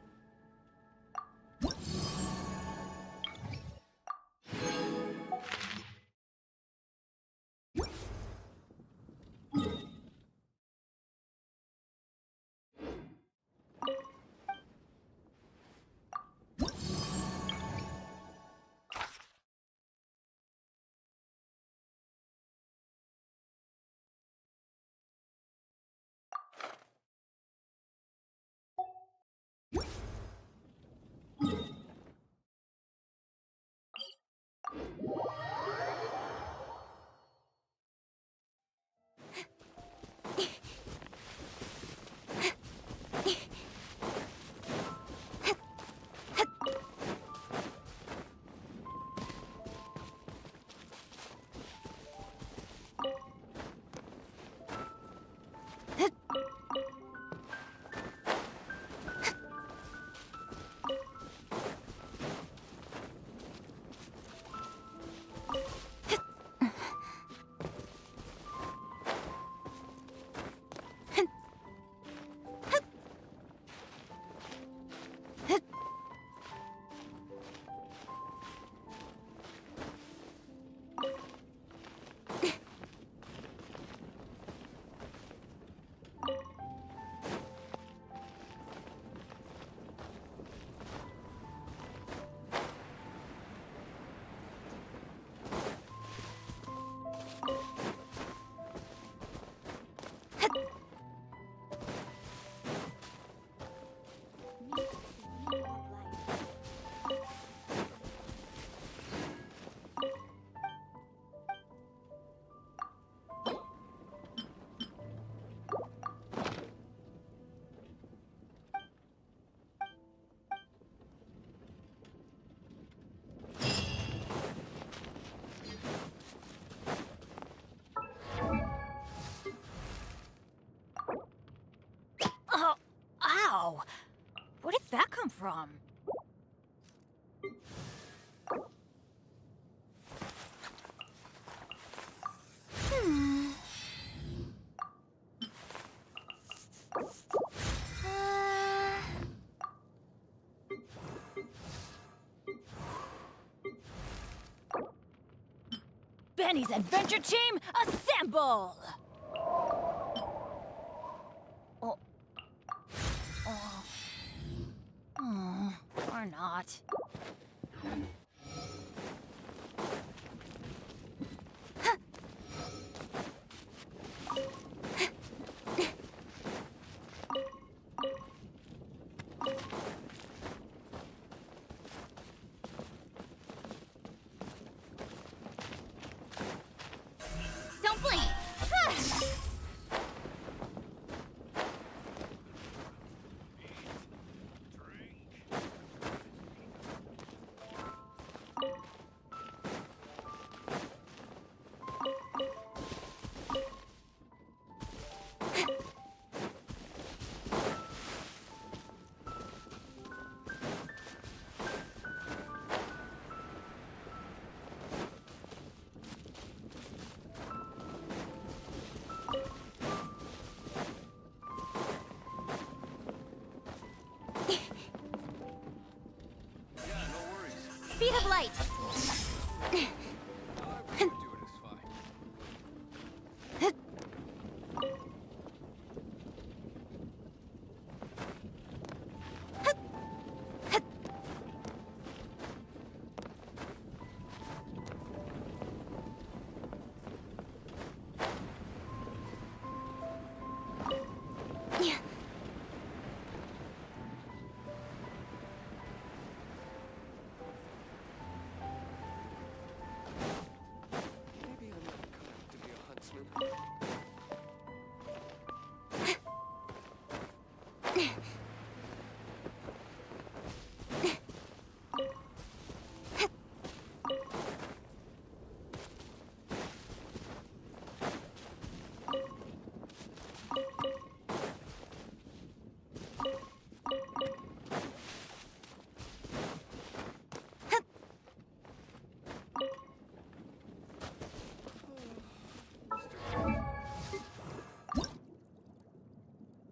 Ow! Where did that come from? Benny's adventure team, assemble! Or not.
Don't blink! Speed of light!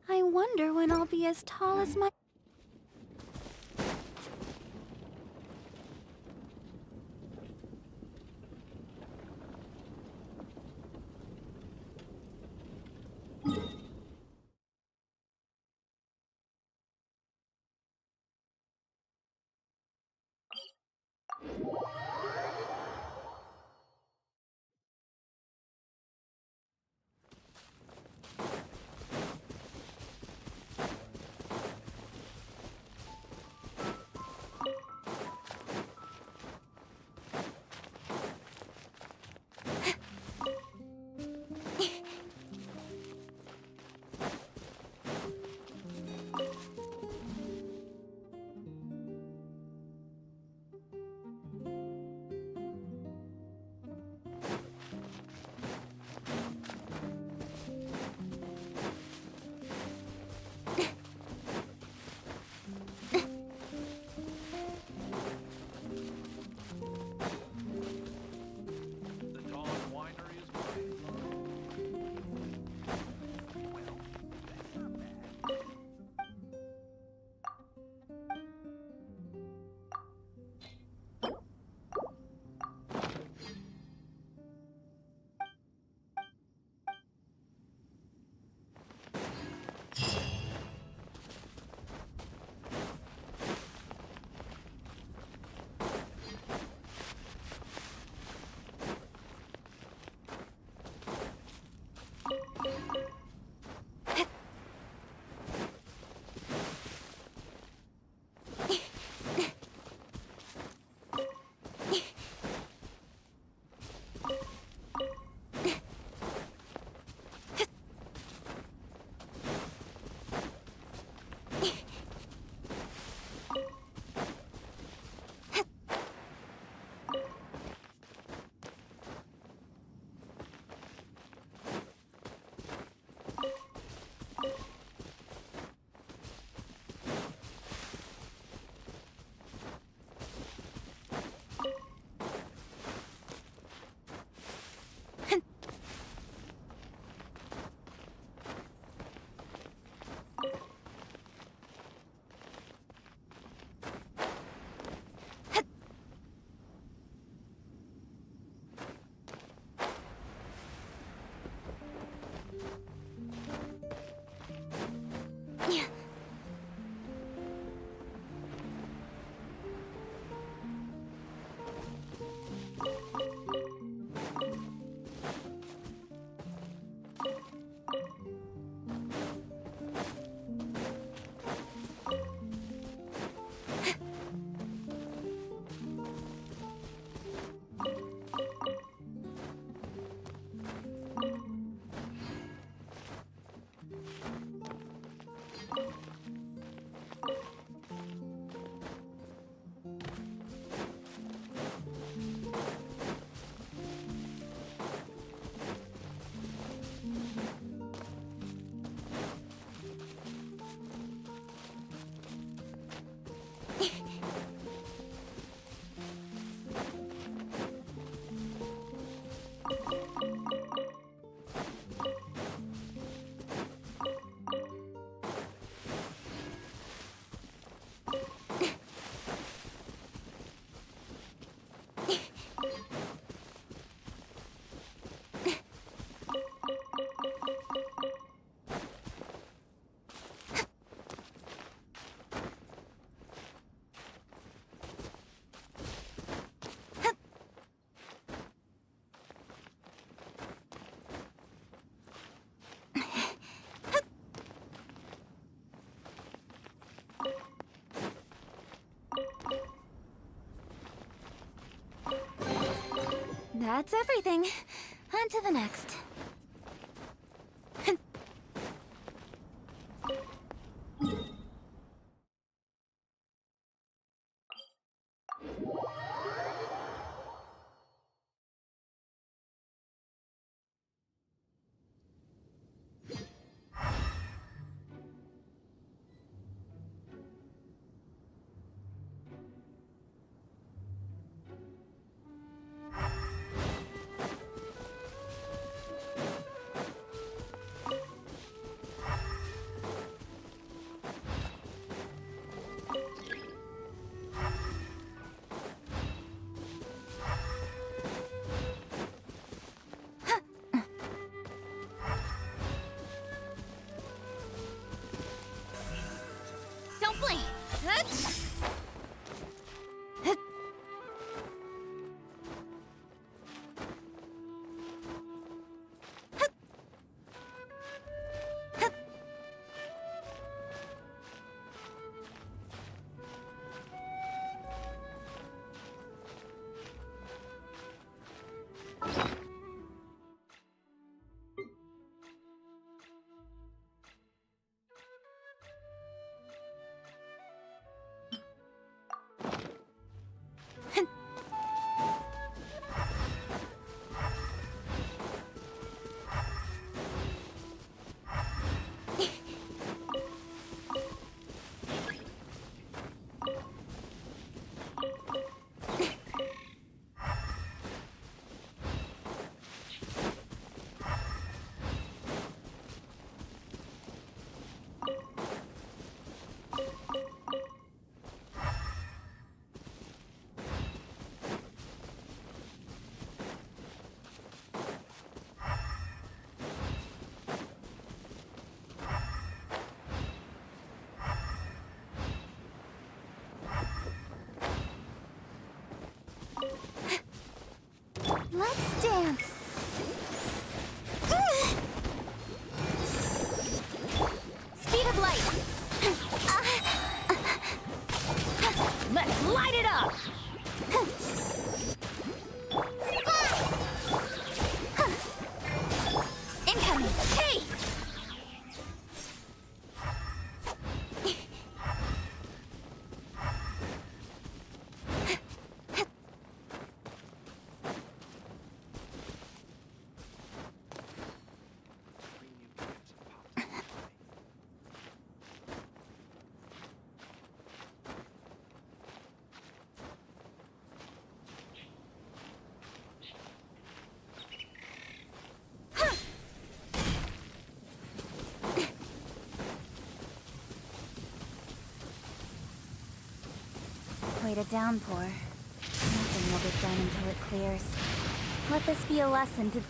I wonder when I'll be as tall as my... That's everything. On to the next. Don't blink! Let's dance. Speed of light.
Let's light it up!
Incoming. Hey! Wait a downpour. Nothing will get done until it clears. Let this be a lesson to...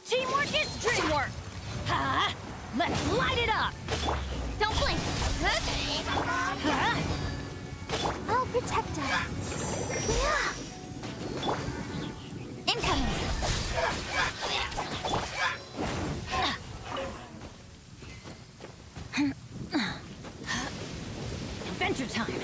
Teamwork is dreamwork! Ha! Let's light it up!
Don't blink!
Huh?
I'll protect us. Incoming!
Adventure time!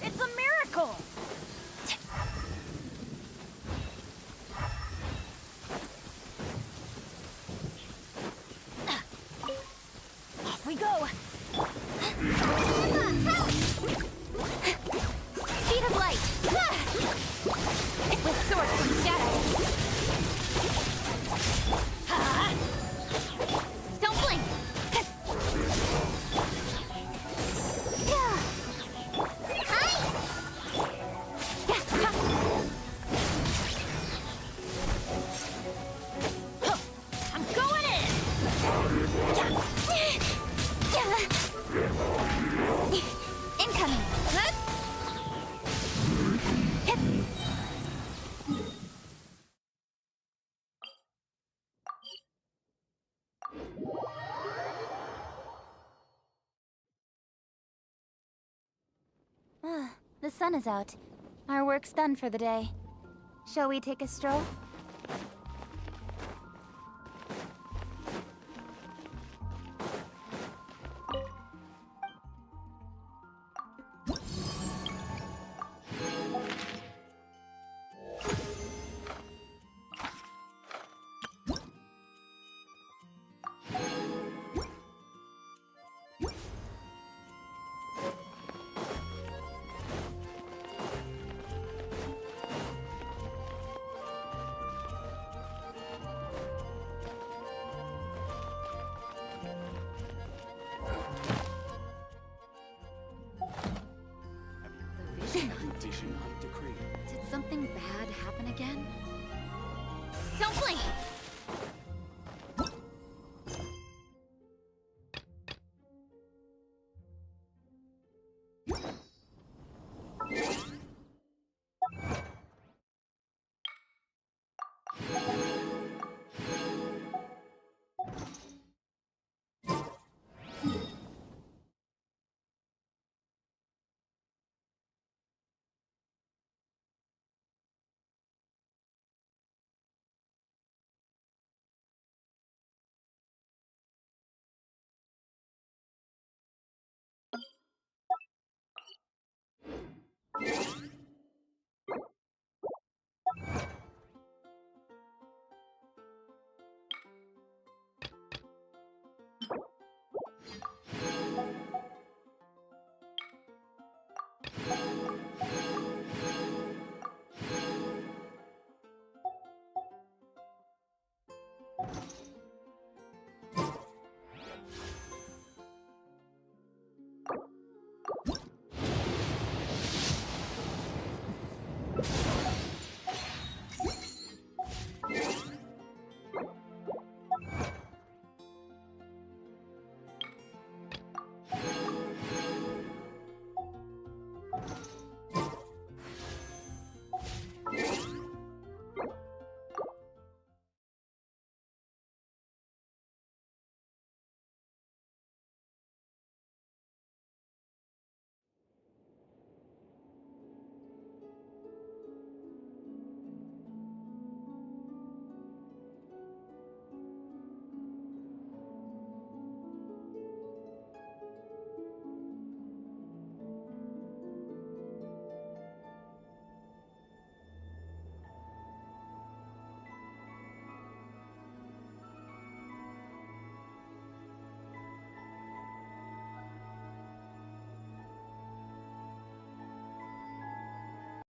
It's a miracle! Off we go!
Speed of light! With sword from shadow! Don't blink!
I'm going in!
Incoming! The sun is out. Our work's done for the day. Shall we take a stroll?
Did something bad happen again?
Don't blink!